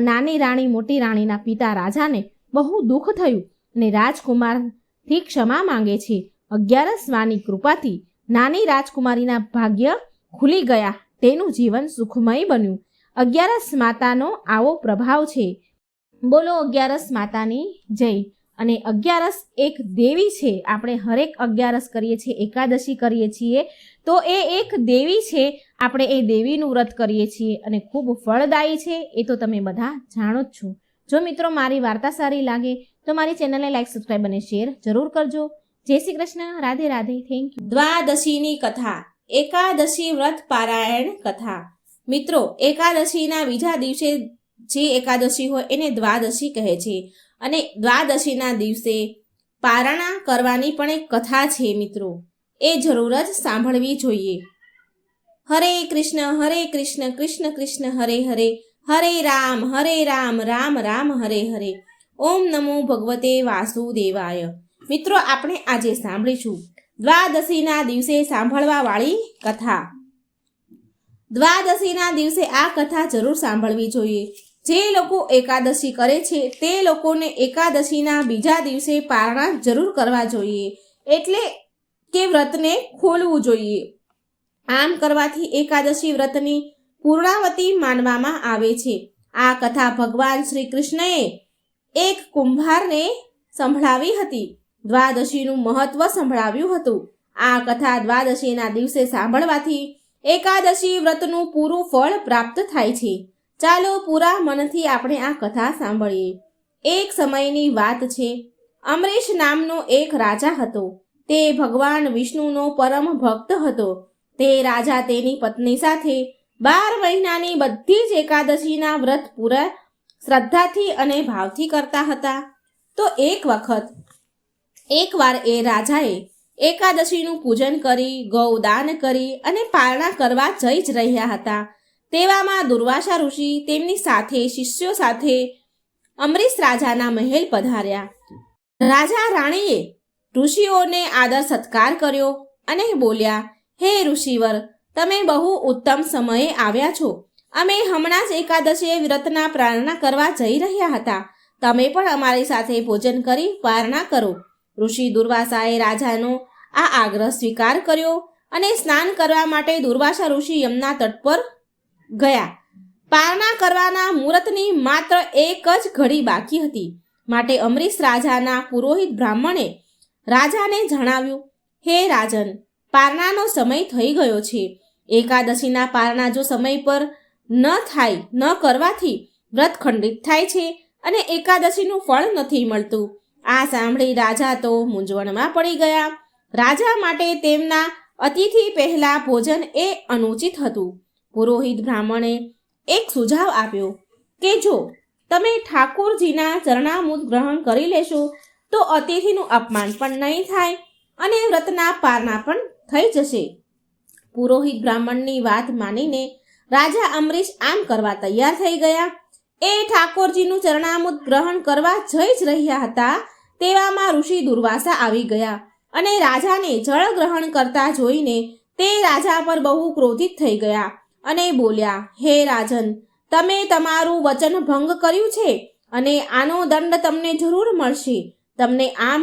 નાની રાણી મોટી રાણીના પિતા રાજાને બહુ દુઃખ થયું અને રાજકુમારથી ક્ષમા માંગે છે. 11 માની કૃપાથી નાની રાજકુમારીના ભાગ્ય ખુલી ગયા, તેનું જીવન સુખમય બન્યું. 11 માતાનો આવો પ્રભાવ છે. બોલો 11 માતાની જય. અને 11 એક દેવી છે. આપણે હરેક 11 કરીએ છીએ, એકાદશી કરીએ છીએ તો એ એક દેવી છે. આપણે એ દેવીનું વ્રત કરીએ છીએ અને ખૂબ ફળદાયી છે, એ તો તમે બધા જાણો જ છો. જો મિત્રો મારી વાર્તા સારી લાગે તો મારી ચેનલને લાઈક, સબસ્ક્રાઈબ અને શેર જરૂર કરજો. જય શ્રી કૃષ્ણ. રાધે રાધે. Thank you. દ્વાદશીની કથા, એકાદશી વ્રત પારાયણ કથા. મિત્રો એકાદશીના બીજા દિવસે જે એકાદશી હોય એને દ્વાદશી કહે છે અને દ્વાદશીના દિવસે પારણા કરવાની પણ એક કથા છે. મિત્રો એ જરૂર જ સાંભળવી જોઈએ. હરે કૃષ્ણ કૃષ્ણ કૃષ્ણ હરે હરે, હરે રામ રામ રામ હરે હરે. ઓમ નમો ભગવતે વાસુદેવાય. મિત્રો આપણે આજે સાંભળીશું દ્વાદશીના દિવસે સાંભળવા વાળી કથા. દ્વાદશીના દિવસે આ કથા જરૂર સાંભળવી જોઈએ. જે લોકો એકાદશી કરે છે તે લોકોને એકાદશીના બીજા દિવસે પારણા જરૂર કરવા જોઈએ, એટલે કે વ્રતને ખોલવું જોઈએ. આમ કરવાથી એકાદશી વ્રતની પૂર્ણાવતી માનવામાં આવે છે. આ કથા ભગવાન શ્રી કૃષ્ણએ એક કુંભારને સંભળાવી હતી. દ્વાદશીનું મહત્વ સંભળાવ્યું હતું. આ કથા દ્વાદશીના દિવસે સાંભળવાથી એકાદશી વ્રતનું પૂરું ફળ પ્રાપ્ત થાય છે. ચાલો પૂરા મનથી આપણે આ કથા સાંભળીએ. એક સમયની વાત છે. અમરીશ નામનો એક રાજા હતો. તે ભગવાન વિષ્ણુનો પરમ ભક્ત હતો. તે રાજા તેની પત્ની સાથે 12 મહિનાની બધી જ એકાદશીના વ્રત પૂરા શ્રદ્ધાથી અને ભાવથી કરતા હતા. તો એકવાર એ રાજાએ એકાદશીનું પૂજન કરી, ગૌદાન કરી અને પારણા કરવા જઈ જ રહ્યા હતા. તેવામાં દુર્વાસા ઋષિ તેમની સાથે શિષ્યો સાથે અમરીશ રાજાના મહેલ પધાર્યા. રાજા રાણીએ ઋષિઓને આદર સત્કાર કર્યો અને બોલ્યા, હે ઋષિવર, તમે બહુ ઉત્તમ સમયે આવ્યા છો. અમે હમણાં જ એકાદશી વ્રતના પારણા કરવા જઈ રહ્યા હતા. તમે પણ અમારી સાથે ભોજન કરી પારણા કરો. ઋષિ દુર્વાસાએ રાજાનો આ આગ્રહ સ્વીકાર કર્યો અને સ્નાન કરવા માટે દુર્વાસા ઋષિ યમુના તટ પર ગયા. પારણા કરવાના મુહૂર્તની માત્ર એક જ ઘડી બાકી હતી. માટે અમરીશ રાજાના પુરોહિત બ્રાહ્મણે રાજાને જણાવ્યું, હે રાજન, પારણાનો સમય થઈ ગયો છે. એકાદશીના પારણા જો સમય પર ન કરવાથી વ્રત ખંડિત થાય છે અને એકાદશીનું ફળ નથી મળતું. આ સાંભળી રાજા તો મૂંઝવણમાં પડી ગયા. રાજા માટે તેમના અતિથિ પહેલા ભોજન એ અનુચિત હતું. પુરોહિત બ્રાહ્મણે એક સુઝાવ આપ્યો કે જો તમે ઠાકોરજીના ચરણામૃત ગ્રહણ કરી લેશો તો અતિથિનું અપમાન પણ નહીં થાય અને વ્રતના પારણા પણ થઈ જશે. પુરોહિત બ્રાહ્મણની વાત માનીને રાજા અમરીશ આમ કરવા તૈયાર થઈ ગયા. એ ઠાકોરજીનું ચરણામૃત ગ્રહણ કરવા જઈ જ રહ્યા હતા. તેવામાં ઋષિ દુર્વાસા આવી ગયા અને રાજાને જળ ગ્રહણ કરતા જોઈને તે રાજા પર બહુ ક્રોધિત થઈ ગયા અને બોલ્યા, હે રાજન, તમે તમારું વચન ભંગ કર્યું છે અને આનો દંડ તમને જરૂર મળશે. તમને આમ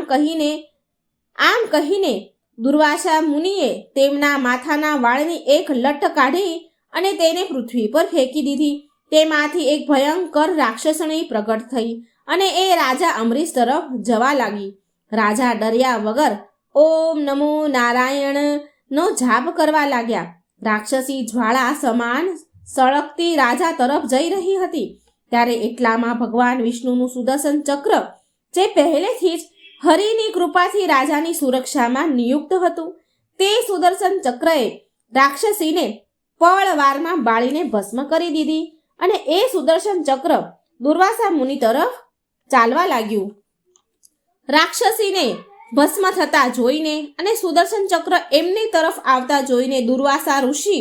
કહીને દુર્વાસા મુનિએ તેમના માથાના વાળની એક લટ કાઢી અને તેને પૃથ્વી પર ફેંકી દીધી. તેમાંથી એક ભયંકર રાક્ષસણી પ્રગટ થઈ અને એ રાજા અમરીશ તરફ જવા લાગી. રાજા ડર્યા વગર ઓમ નમો નારાયણનો જાપ કરવા લાગ્યા. રાક્ષસી જ્વાળા સમાન સળગતી રાજા તરફ જઈ રહી હતી. ત્યારે એટલામાં ભગવાન વિષ્ણુનું સુદર્શન ચક્ર, જે પહેલેથી જ હરિની કૃપાથી રાજાની સુરક્ષામાં નિયુક્ત હતું, તે સુદર્શન ચક્રએ રાક્ષસીને પળવારમાં બાળીને ભસ્મ કરી દીધી અને એ સુદર્શન ચક્ર દુર્વાસા મુનિ તરફ ચાલવા લાગ્યું. રાક્ષસીને ભસ્મ થતા જોઈને અને સુદર્શન ચક્ર એમની તરફ આવતા જોઈને દુર્વાસા ઋષિ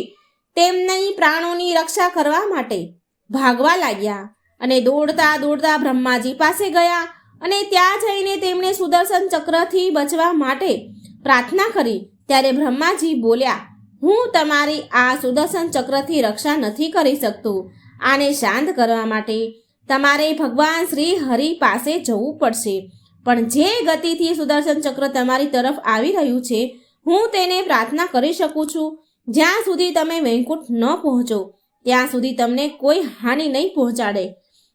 તેમની પ્રાણોની રક્ષા કરવા માટે ભાગવા લાગ્યા અને દોડતા બ્રહ્માજી પાસે ગયા અને ત્યાં જઈને તેમણે સુદર્શન ચક્રથી બચવા માટે પ્રાર્થના કરી. ત્યારે બ્રહ્માજી બોલ્યા, હું તમારી આ સુદર્શન ચક્રથી રક્ષા નથી કરી શકતો. આને શાંત કરવા માટે તમારે ભગવાન શ્રી હરિ પાસે જવું પડશે. પણ જે ગતિથી સુદર્શન ચક્ર તમારી તરફ આવી રહ્યું છે, હું તેને પ્રાર્થના કરી શકું છું. જ્યાં સુધી તમે વૈકુંઠ ન પહોંચો ત્યાં સુધી તમને કોઈ હાનિ નહીં પહોંચાડે.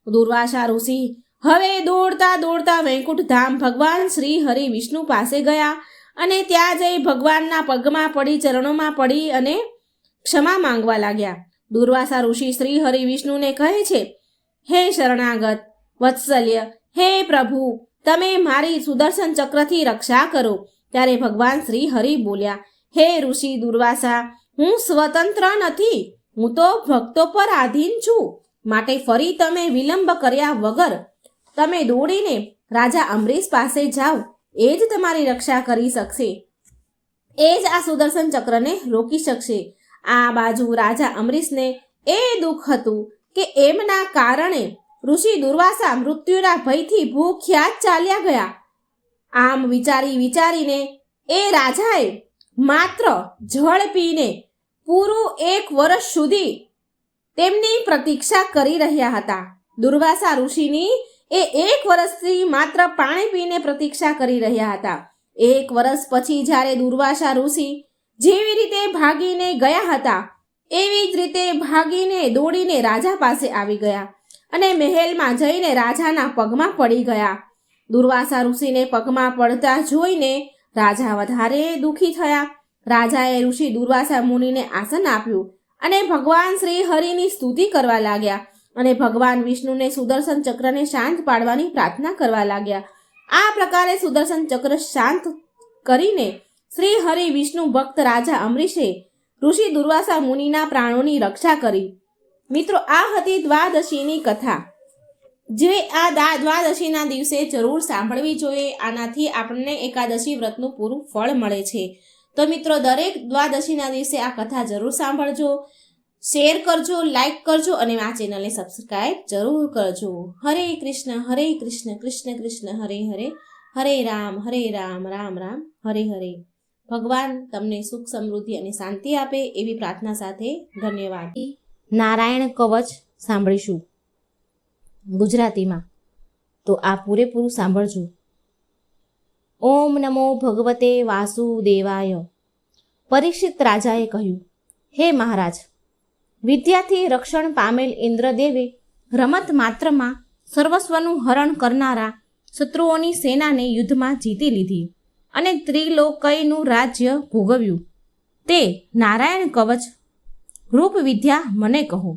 દુર્વાસા ઋષિ હવે દોડતા વૈકુંઠ ધામ ભગવાન શ્રી હરિ વિષ્ણુ પાસે ગયા અને ત્યાં જઈ ભગવાનના પગમાં પડી, ચરણોમાં પડી અને ક્ષમા માંગવા લાગ્યા. દુર્વાસા ઋષિ શ્રી હરિ વિષ્ણુને કહે છે, હે શરણાગત વત્સલ્ય, હે પ્રભુ, તમે મારી સુદર્શન ચક્રથી રક્ષા કરો. ત્યારે ભગવાન શ્રી હરિ બોલ્યા, હે ઋષિ દુર્વાસા, હું સ્વતંત્ર નથી, હું તો ભક્તો પર આધીન છું. માટે ફરી તમે વિલંબ કર્યા વગર તમે દોડીને રાજા અમરીશ પાસે જાઓ. એ જ તમારી રક્ષા કરી શકશે, એ જ આ સુદર્શન ચક્રને રોકી શકશે. આ બાજુ રાજા અમરીશને એ દુઃખ હતું કે એમના કારણે ઋષિ દુર્વાસા મૃત્યુના ભયથી ભૂખ્યા જ ચાલ્યા ગયા. આમ વિચારીને એ રાજાએ માત્ર જળ પીને પૂરું 1 વર્ષ સુધી તેમની પ્રતીક્ષા કરી રહ્યા હતા. દુર્વાસા ઋષિની એ 1 વર્ષથી માત્ર પાણી પીને પ્રતીક્ષા કરી રહ્યા હતા. 1 વર્ષ પછી જ્યારે દુર્વાસા ઋષિ જેવી રીતે ભાગીને ગયા હતા એવી જ રીતે ભાગીને દોડીને રાજા પાસે આવી ગયા અને મહેલમાં જઈને રાજાના પગમાં પડી ગયા. દુર્વાસા ઋષિને પગમાં પડતા જોઈને રાજા વધારે દુઃખી થયા. રાજાએ ઋષિ દુર્વાસા મુનિને આસન આપ્યું અને ભગવાન શ્રી હરિની સ્તુતિ કરવા લાગ્યા અને ભગવાન વિષ્ણુને સુદર્શન ચક્રને શાંત પાડવાની પ્રાર્થના કરવા લાગ્યા. આ પ્રકારે સુદર્શન ચક્ર શાંત કરીને શ્રી હરિ વિષ્ણુ ભક્ત રાજા અમરીશે ઋષિ દુર્વાસા મુનિના પ્રાણોની રક્ષા કરી. મિત્રો, આ હતી દ્વાદશીની કથા, જે આ દ્વાદશીના દિવસે જરૂર સાંભળવી જોઈએ. આનાથી આપણને એકાદશી વ્રતનું પૂરું ફળ મળે છે. તો મિત્રો, દરેક દ્વાદશીના દિવસે આ કથા જરૂર સાંભળજો, શેર કરજો, લાઈક કરજો અને આ ચેનલને સબસ્ક્રાઈબ જરૂર કરજો. હરે કૃષ્ણ કૃષ્ણ કૃષ્ણ હરે હરે, હરે રામ રામ રામ હરે હરે. ભગવાન તમને સુખ, સમૃદ્ધિ અને શાંતિ આપે એવી પ્રાર્થના સાથે ધન્યવાદ. નારાયણ કવચ સાંભળીશું ગુજરાતીમાં, તો આ પૂરેપૂરું સાંભળજો. ઓમ નમો ભગવતે વાસુદેવાય. પરીક્ષિત રાજાએ કહ્યું, હે મહારાજ, વિદ્યાથી રક્ષણ પામેલ ઇન્દ્રદેવે રમત માત્રમાં સર્વસ્વનું હરણ કરનારા શત્રુઓની સેનાને યુદ્ધમાં જીતી લીધી અને ત્રિલોકયનું રાજ્ય ભોગવ્યું. તે નારાયણ કવચ રૂપ વિદ્યા મને કહો.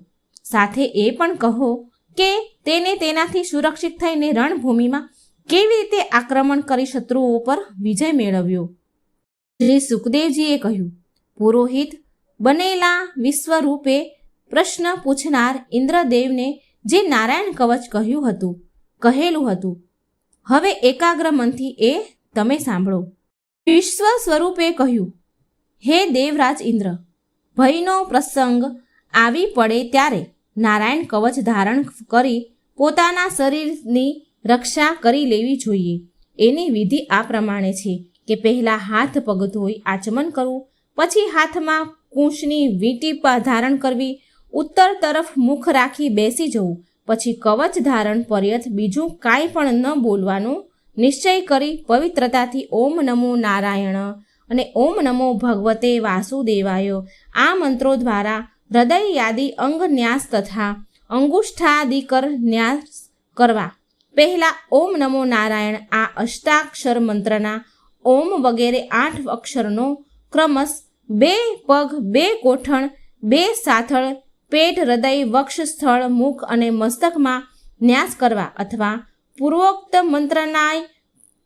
સાથે એ પણ કહો કે તેને તેનાથી સુરક્ષિત થઈને રણભૂમિમાં કેવી રીતે આક્રમણ કરી શત્રુઓ પર વિજય મેળવ્યો. શ્રી સુખદેવજીએ કહ્યું, પુરોહિત બનેલા વિશ્વરૂપે પ્રશ્ન પૂછનાર ઇન્દ્રદેવને જે નારાયણ કવચ કહેલું હતું, હવે એકાગ્ર મનથી એ તમે સાંભળો. વિશ્વ સ્વરૂપે કહ્યું, હે દેવરાજ ઇન્દ્ર, ભયનો પ્રસંગ આવી પડે ત્યારે નારાયણ કવચ ધારણ કરી પોતાના શરીરની રક્ષા કરી લેવી જોઈએ. એની વિધિ આ પ્રમાણે છે કે પહેલાં હાથ પગ ધોઈ આચમન કરવું, પછી હાથમાં કૂંચની વીંટી ધારણ કરવી, ઉત્તર તરફ મુખ રાખી બેસી જવું, પછી કવચ ધારણ પર્યત બીજું કાંઈ પણ ન બોલવાનું નિશ્ચય કરી પવિત્રતાથી ઓમ નમો નારાયણ અને ઓમ નમો ભગવતે વાસુદેવાય આ મંત્રો દ્વારા હૃદય યાદી અંગ ન્યાસ તથા અંગુષ્ઠાદિકર ન્યાસ કરવા. પહેલાં ઓમ નમો નારાયણ આ અષ્ટાક્ષર મંત્રના ઓમ વગેરે 8 અક્ષરનો ક્રમશ 2 પગ, 2 કોઠણ, 2 સાથળ, પેટ, હૃદય, વક્ષ સ્થળ, મુખ અને મસ્તકમાં ન્યાસ કરવા અથવા પૂર્વોક્ત મંત્રનાય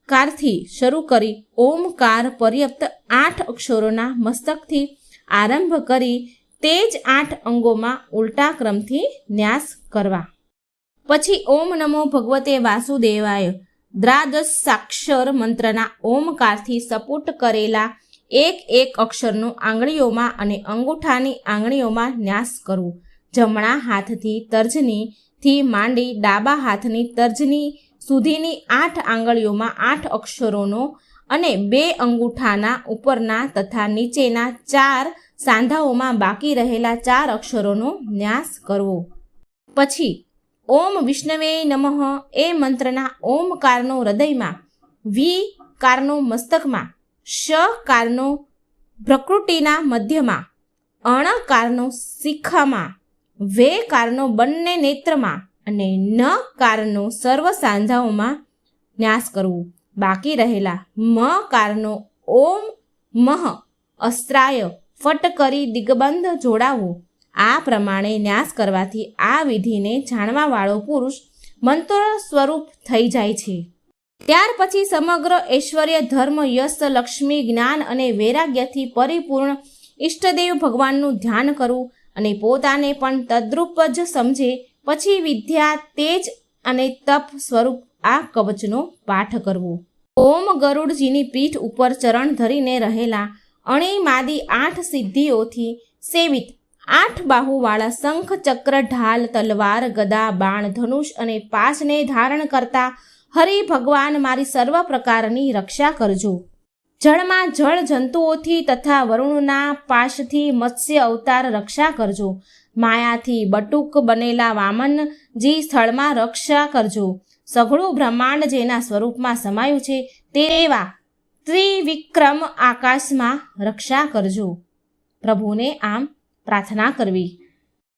કારથી શરૂ કરી ઓમકાર પર્યપ્ત 8 અક્ષરોના મસ્તકથી આરંભ કરી તે જ 8 અંગોમાં ઉલટા ક્રમથી ન્યાસ કરવા. પછી ઓમ નમો ભગવતે વાસુદેવાય દ્વાદશાક્ષર મંત્રના ઓમકારથી સપુટ કરેલા 1 અક્ષરનો આંગળીઓમાં અને અંગૂઠાની આંગળીઓમાં ન્યાસ કરવું. જમણા હાથથી તર્જનીથી માંડી ડાબા હાથની તર્જની સુધીની 8 આંગળીઓમાં 8 અક્ષરોનો અને 2 અંગૂઠાના ઉપરના તથા નીચેના 4 સાંધાઓમાં બાકી રહેલા 4 અક્ષરોનો ન્યાસ કરવો. પછી ઓમ વિષ્ણવે નમઃ એ મંત્રના ઓમકારનો હૃદયમાં, વીકારનો મસ્તકમાં, શકારનો ભ્રકુટીના મધ્યમાં, અણકારનો શિખામાં, વેકારનો બંને નેત્રમાં અને નકારનો સર્વ સાંધાઓમાં ન્યાસ કરવું. બાકી રહેલા મકારનો ઓમ મહ અસ્ત્રાય ફટ કરી દિગ્બંધ જોડાવવું. આ પ્રમાણે ન્યાસ કરવાથી આ વિધિને જાણવાવાળો પુરુષ મંત્ર સ્વરૂપ થઈ જાય છે. ત્યાર પછી સમગ્ર ઐશ્વર્ય, ધર્મ, યશ, લક્ષ્મી, જ્ઞાન અને વૈરાગ્યથી પરિપૂર્ણ ઈષ્ટદેવ ભગવાનનું ધ્યાન કરવું અને પોતાને પણ તદ્રૂપ જ સમજે પછી વિદ્યા, તેજ અને તપ સ્વરૂપ આ કવચનો પાઠ કરવો. ઓમ ગરુડજીની પીઠ ઉપર ચરણ ધરીને રહેલા અણીમાદી 8 સિદ્ધિઓથી સેવિત 8 બાહુવાળા શંખ, ચક્ર, ઢાલ, તલવાર, ગદા, બાણ, ધનુષ અને પાશને ધારણ કરતા હરિ ભગવાન મારી સર્વ પ્રકારની રક્ષા કરજો. જળમાં જળ જંતુઓથી તથા વરુણના પાશથી મત્સ્ય અવતાર રક્ષા કરજો. માયાથી બટુક બનેલા વામનજી સ્થળમાં રક્ષા કરજો. સઘળું બ્રહ્માંડ જેના સ્વરૂપમાં સમાયું છે તેવા ત્રિવિક્રમ આકાશમાં રક્ષા કરજો. પ્રભુને આમ પ્રાર્થના કરવી.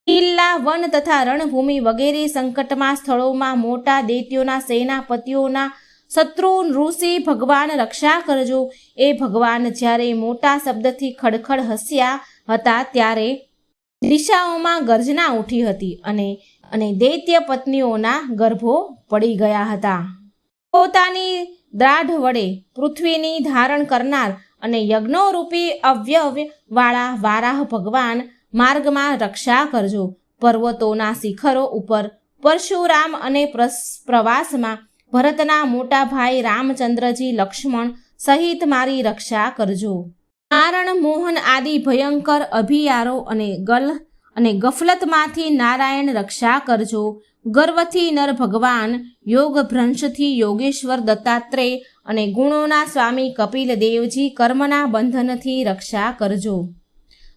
કિલ્લા, વન તથા રણભૂમિ વગેરે સંકટમાં સ્થળોમાં મોટા દૈત્યોના સેનાપતિઓના શત્રુ ઋષિ ભગવાન રક્ષા કરજો. એ ભગવાન જ્યારે મોટા શબ્દથી ખડખડ હસ્યા હતા ત્યારે દિશાઓમાં ગર્જના ઉઠી હતી અને દૈત્ય પત્નીઓના ગર્ભો પડી ગયા હતા. પોતાની દાઢ વડે પૃથ્વીની ધારણ કરનાર અને યજ્ઞોરૂપી અવ્યયવાળા વારાહ ભગવાન માર્ગમાં રક્ષા કરજો. પર્વતોના શિખરો ઉપર પરશુરામ અને પ્રવાસમાં ભરતના મોટા ભાઈ રામચંદ્રજી લક્ષ્મણ સહિત મારી રક્ષા કરજો. મારણ, મોહન આદિ ભયંકર અભિયારો અને ગફલતમાંથી નારાયણ રક્ષા કરજો. ગર્વથી નર ભગવાન, યોગ ભ્રંશથી યોગેશ્વર દત્તાત્રેય અને ગુણોના સ્વામી કપિલ દેવજી કર્મના બંધનથી રક્ષા કરજો.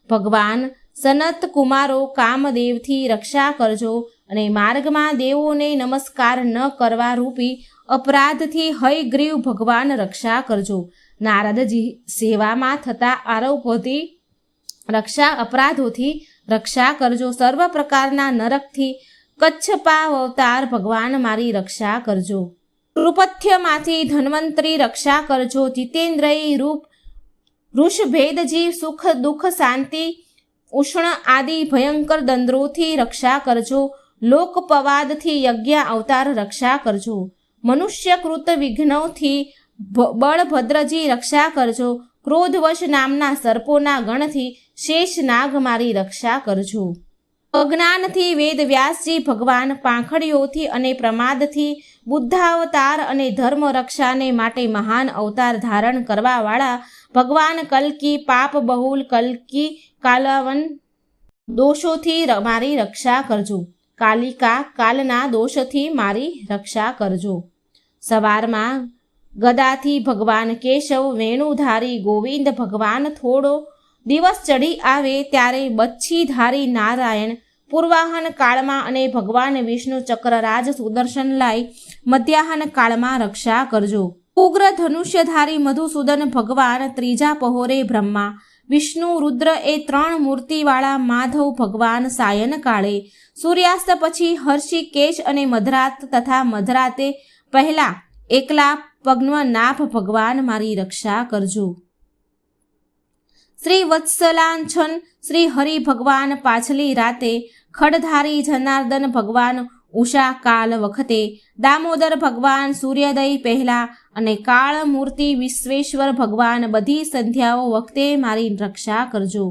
ભગવાન સનત કુમારો કામદેવથી રક્ષા કરજો અને માર્ગમાં દેવોને નમસ્કાર ન કરવા રૂપી અપરાધથી હયગ્રીવ ભગવાન રક્ષા કરજો. નારદજી સેવામાં થતા અપરાધોથી રક્ષા કરજો. સર્વ પ્રકારના નરકથી કચ્છપાવતાર ભગવાન મારી રક્ષા કરજો. રૂપથ્યમાંથી ધન્વંતરી રક્ષા કરજો. જીતેન્દ્રયી રૂપ ઋષભેદજી સુખ દુઃખ શાંતિ ઉષ્ણ આદિ ભયંકર દંદ્રોથી રક્ષા કરજો. લોકપવાદથી યજ્ઞ અવતાર રક્ષા કરજો. મનુષ્યકૃત વિઘ્નોથી બળભદ્રજી રક્ષા કરજો. ક્રોધવશ નામના સર્પોના ગણથી શેષ નાગ મારી રક્ષા કરજો. અજ્ઞાનથી વેદવ્યાસજી ભગવાન, પાંખડીઓથી અને પ્રમાદથી બુદ્ધાવતાર અને ધર્મ રક્ષાને માટે મહાન અવતાર ધારણ કરવાવાળા ભગવાન કલ્કી, પાપ બહુલ કલ્કી કાલવન દોષોથી મારી રક્ષા કરજો. કાલિકા કાલના દોષથી મારી રક્ષા કરજો. સવારમાં ગદાથી ભગવાન કેશવ, વેણુધારી ગોવિંદ ભગવાન થોડો દિવસ ચડી આવે ત્યારે બચ્છીધારી નારાયણ, પૂર્વાહન કાળમાં અને ભગવાન વિષ્ણુ ચક્રરાજ સુદર્શન લાઈ મધ્યાહન કાળમાં રક્ષા કરજો. ઉગ્ર ધનુષ્યધારી મધુસૂદન ભગવાન, ત્રીજા પહોરે બ્રહ્મા વિષ્ણુ રુદ્ર એ 3 મૂર્તિવાળા માધવ ભગવાન સાયન કાળે, સૂર્યાસ્ત પછી હર્ષિકેશ અને મધરાત તથા મધરાતે પહેલા એકલા પદ્મનાભ ભગવાન મારી રક્ષા કરજો. શ્રી વત્સલાંછન શ્રી હરિ ભગવાન પાછલી રાતે, ખડધારી જનાર્દન ભગવાન ઉષા કાલ વખતે, દામોદર ભગવાન સૂર્યોદય પહેલા અને કાળ મૂર્તિ વિશ્વેશ્વર ભગવાન બધી સંધ્યાઓ વખતે મારી રક્ષા કરજો.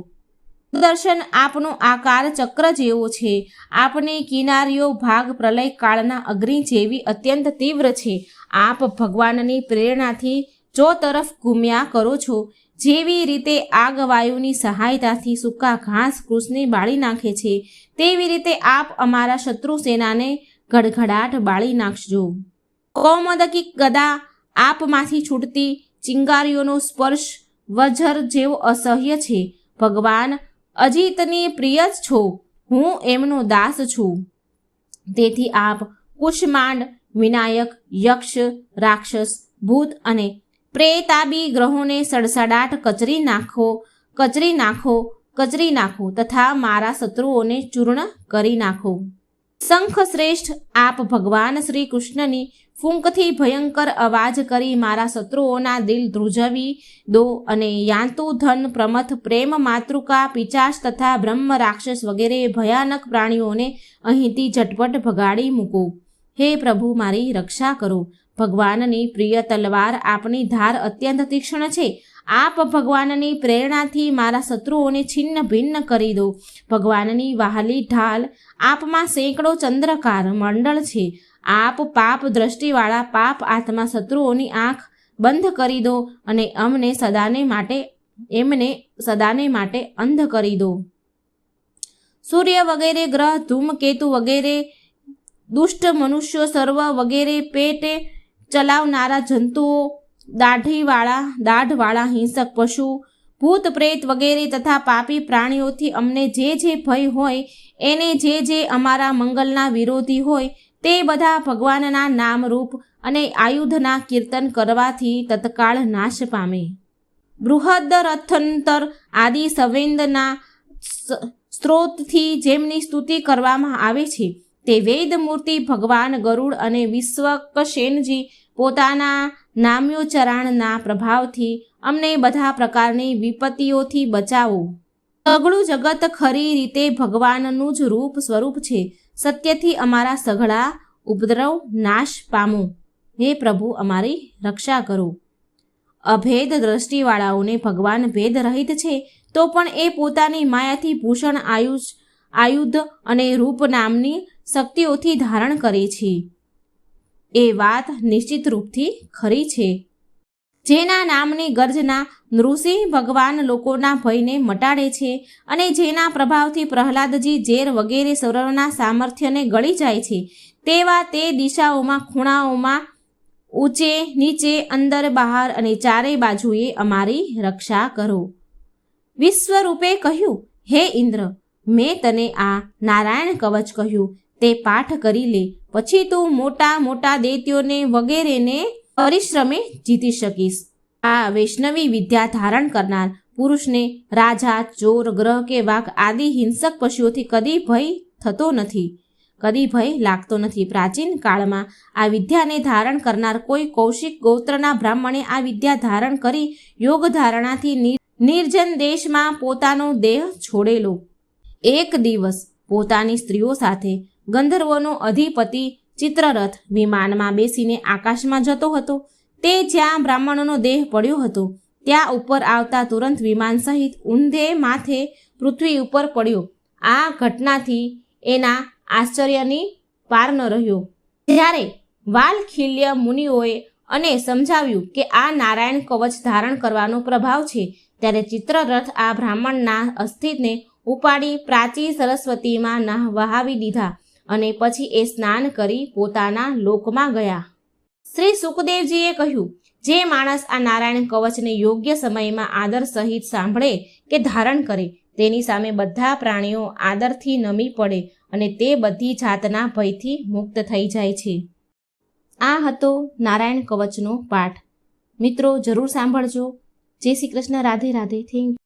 દર્શન આપનો આકાર ચક્ર જેવો છે. આપની કિનારીઓ ભાગ પ્રલય કાળના અગ્નિ જેવી અત્યંત તીવ્ર છે. આપ ભગવાનની પ્રેરણાથી જો તરફ ઘૂમ્યા કરો છો. જેવી રીતે આગ વાયુની સહાયતાથી સૂકા ઘાસ કૃષ્ણને બાળી નાખે છે, તેવી રીતે આપ અમારા શત્રુ સેનાને ગડગડાટ બાળી નાખજો. કૌમદકી ગદા આપમાંથી છૂટતી ચિંગારીઓનો સ્પર્શ વજ્ર જેવો અસહ્ય છે. ભગવાન અજીતની પ્રિય જ છો, હું એમનો દાસ છું. તેથી આપ કુષ્માંડ, વિનાયક, યક્ષ, રાક્ષસ, ભૂત અને પ્રેતાબી ગ્રહોને સડસડાટ કચરી નાખો તથા મારા શત્રુઓને ચૂર્ણ કરી નાખો. શંખ શ્રેષ્ઠ આપ ભગવાન શ્રી કૃષ્ણની ફૂંકથી ભયંકર અવાજ કરી મારા શત્રુઓના દિલ ધ્રુજવી દો અને યાંતુ ધન, પ્રમથ, પ્રેમ, માતૃકા, પિચાશ તથા બ્રહ્મ રાક્ષસ વગેરે ભયાનક પ્રાણીઓને અહીંથી ઝટપટ ભગાડી મૂકો. હે પ્રભુ, મારી રક્ષા કરો. ભગવાનની પ્રિય તલવાર આપની ધાર અત્યંત તીક્ષ્ણ છે. આપ ભગવાનની પ્રેરણાથી મારા શત્રુઓને છિન્ન ભિન્ન કરી દો. ભગવાનની વહાલી ઢાલ આપમાં સેંકડો ચંદ્રકાર મંડળ છે. આપ પાપ દ્રષ્ટિવાળા પાપ આત્મા શત્રુઓની આંખ બંધ કરી દો અને એમને સદાને માટે અંધ કરી દો. સૂર્ય વગેરે ગ્રહ, ધૂમકેતુ વગેરે દુષ્ટ મનુષ્યો, સર્વ વગેરે પેટે ચલાવનારા જંતુઓ, દાઢવાળા હિંસક પશુ, ભૂત પ્રેત વગેરે તથા પાપી પ્રાણીઓથી અમને જે ભય હોય, એને જે અમારા મંગલના વિરોધી હોય, તે બધા ભગવાનના નામરૂપ અને આયુધના કીર્તન કરવાથી તત્કાળ નાશ પામે. બૃહદ રથંતર આદિ સંવેદના સ્ત્રોતથી જેમની સ્તુતિ કરવામાં આવે છે, તે વેદમૂર્તિ ભગવાન ગરુડ અને વિશ્વકસેનજી પોતાના નામ્યોચ્ચારણના પ્રભાવથી અમને બધા પ્રકારની વિપત્તિઓથી બચાવો. સઘળું જગત ખરી રીતે ભગવાનનું જ રૂપ સ્વરૂપ છે. સત્યથી અમારા સઘળા ઉપદ્રવ નાશ પામો. હે પ્રભુ, અમારી રક્ષા કરો. અભેદ દ્રષ્ટિવાળાઓને ભગવાન ભેદ રહિત છે, તો પણ એ પોતાની માયાથી ભૂષણ આયુધ અને રૂપ નામની શક્તિઓથી ધારણ કરે છે. એ વાત નિશ્ચિત રૂપથી ખરી છે. જેના નામની ગર્જના નૃસિંહ ભગવાન લોકોના ભયને મટાડે છે અને જેના પ્રભાવથી પ્રહલાદજી ઝેર વગેરે સર્વના સામર્થ્યને ગળી જાય છે, તેવા તે દિશાઓમાં ખૂણાઓમાં ઊંચે નીચે અંદર બહાર અને ચારે બાજુએ અમારી રક્ષા કરો. વિશ્વરૂપે કહ્યું, હે ઇન્દ્ર, મેં તને આ નારાયણ કવચ કહ્યું, તે પાઠ કરી લે, પછી તું મોટા મોટા દૈત્યોને વગેરેને પરિશ્રમે જીતી શકીશ. આ વૈષ્ણવી વિદ્યા ધારણ કરનાર પુરુષને રાજા, ચોર, ગ્રહ કે વાઘ આદિ હિંસક પશુઓથી કદી ભય થતો નથી, કદી ભય લાગતો નથી. પ્રાચીન કાળમાં આ વિદ્યાને ધારણ કરનાર કોઈ કૌશિક ગોત્રના બ્રાહ્મણે આ વિદ્યા ધારણ કરી યોગ ધારણાથી નિર્જન દેશમાં પોતાનો દેહ છોડેલો. એક દિવસ પોતાની સ્ત્રીઓ સાથે ગંધર્વોનો અધિપતિ ચિત્રરથ વિમાનમાં બેસીને આકાશમાં જતો હતો. તે જ્યાં બ્રાહ્મણોનો દેહ પડ્યો હતો ત્યાં ઉપર આવતા તુરંત વિમાન સહિત ઊંધે માથે પૃથ્વી ઉપર પડ્યો. આ ઘટનાથી એના આશ્ચર્યની પાર ન રહ્યો. જ્યારે વાલખિલ્ય મુનિઓએ અને સમજાવ્યું કે આ નારાયણ કવચ ધારણ કરવાનો પ્રભાવ છે, ત્યારે ચિત્રરથ આ બ્રાહ્મણના અસ્થિને ઉપાડી પ્રાચી સરસ્વતીમાં વહાવી દીધા અને પછી એ સ્નાન કરી પોતાના લોકમાં ગયા. શ્રી સુખદેવજીએ કહ્યું, જે માણસ આ નારાયણ કવચને યોગ્ય સમયમાં આદર સહિત સાંભળે કે ધારણ કરે, તેની સામે બધા પ્રાણીઓ આદરથી નમી પડે અને તે બધી જાતના ભયથી મુક્ત થઈ જાય છે. આ હતો નારાયણ કવચનો પાઠ. મિત્રો, જરૂર સાંભળજો. જય શ્રી કૃષ્ણ. રાધે રાધે. Thank you.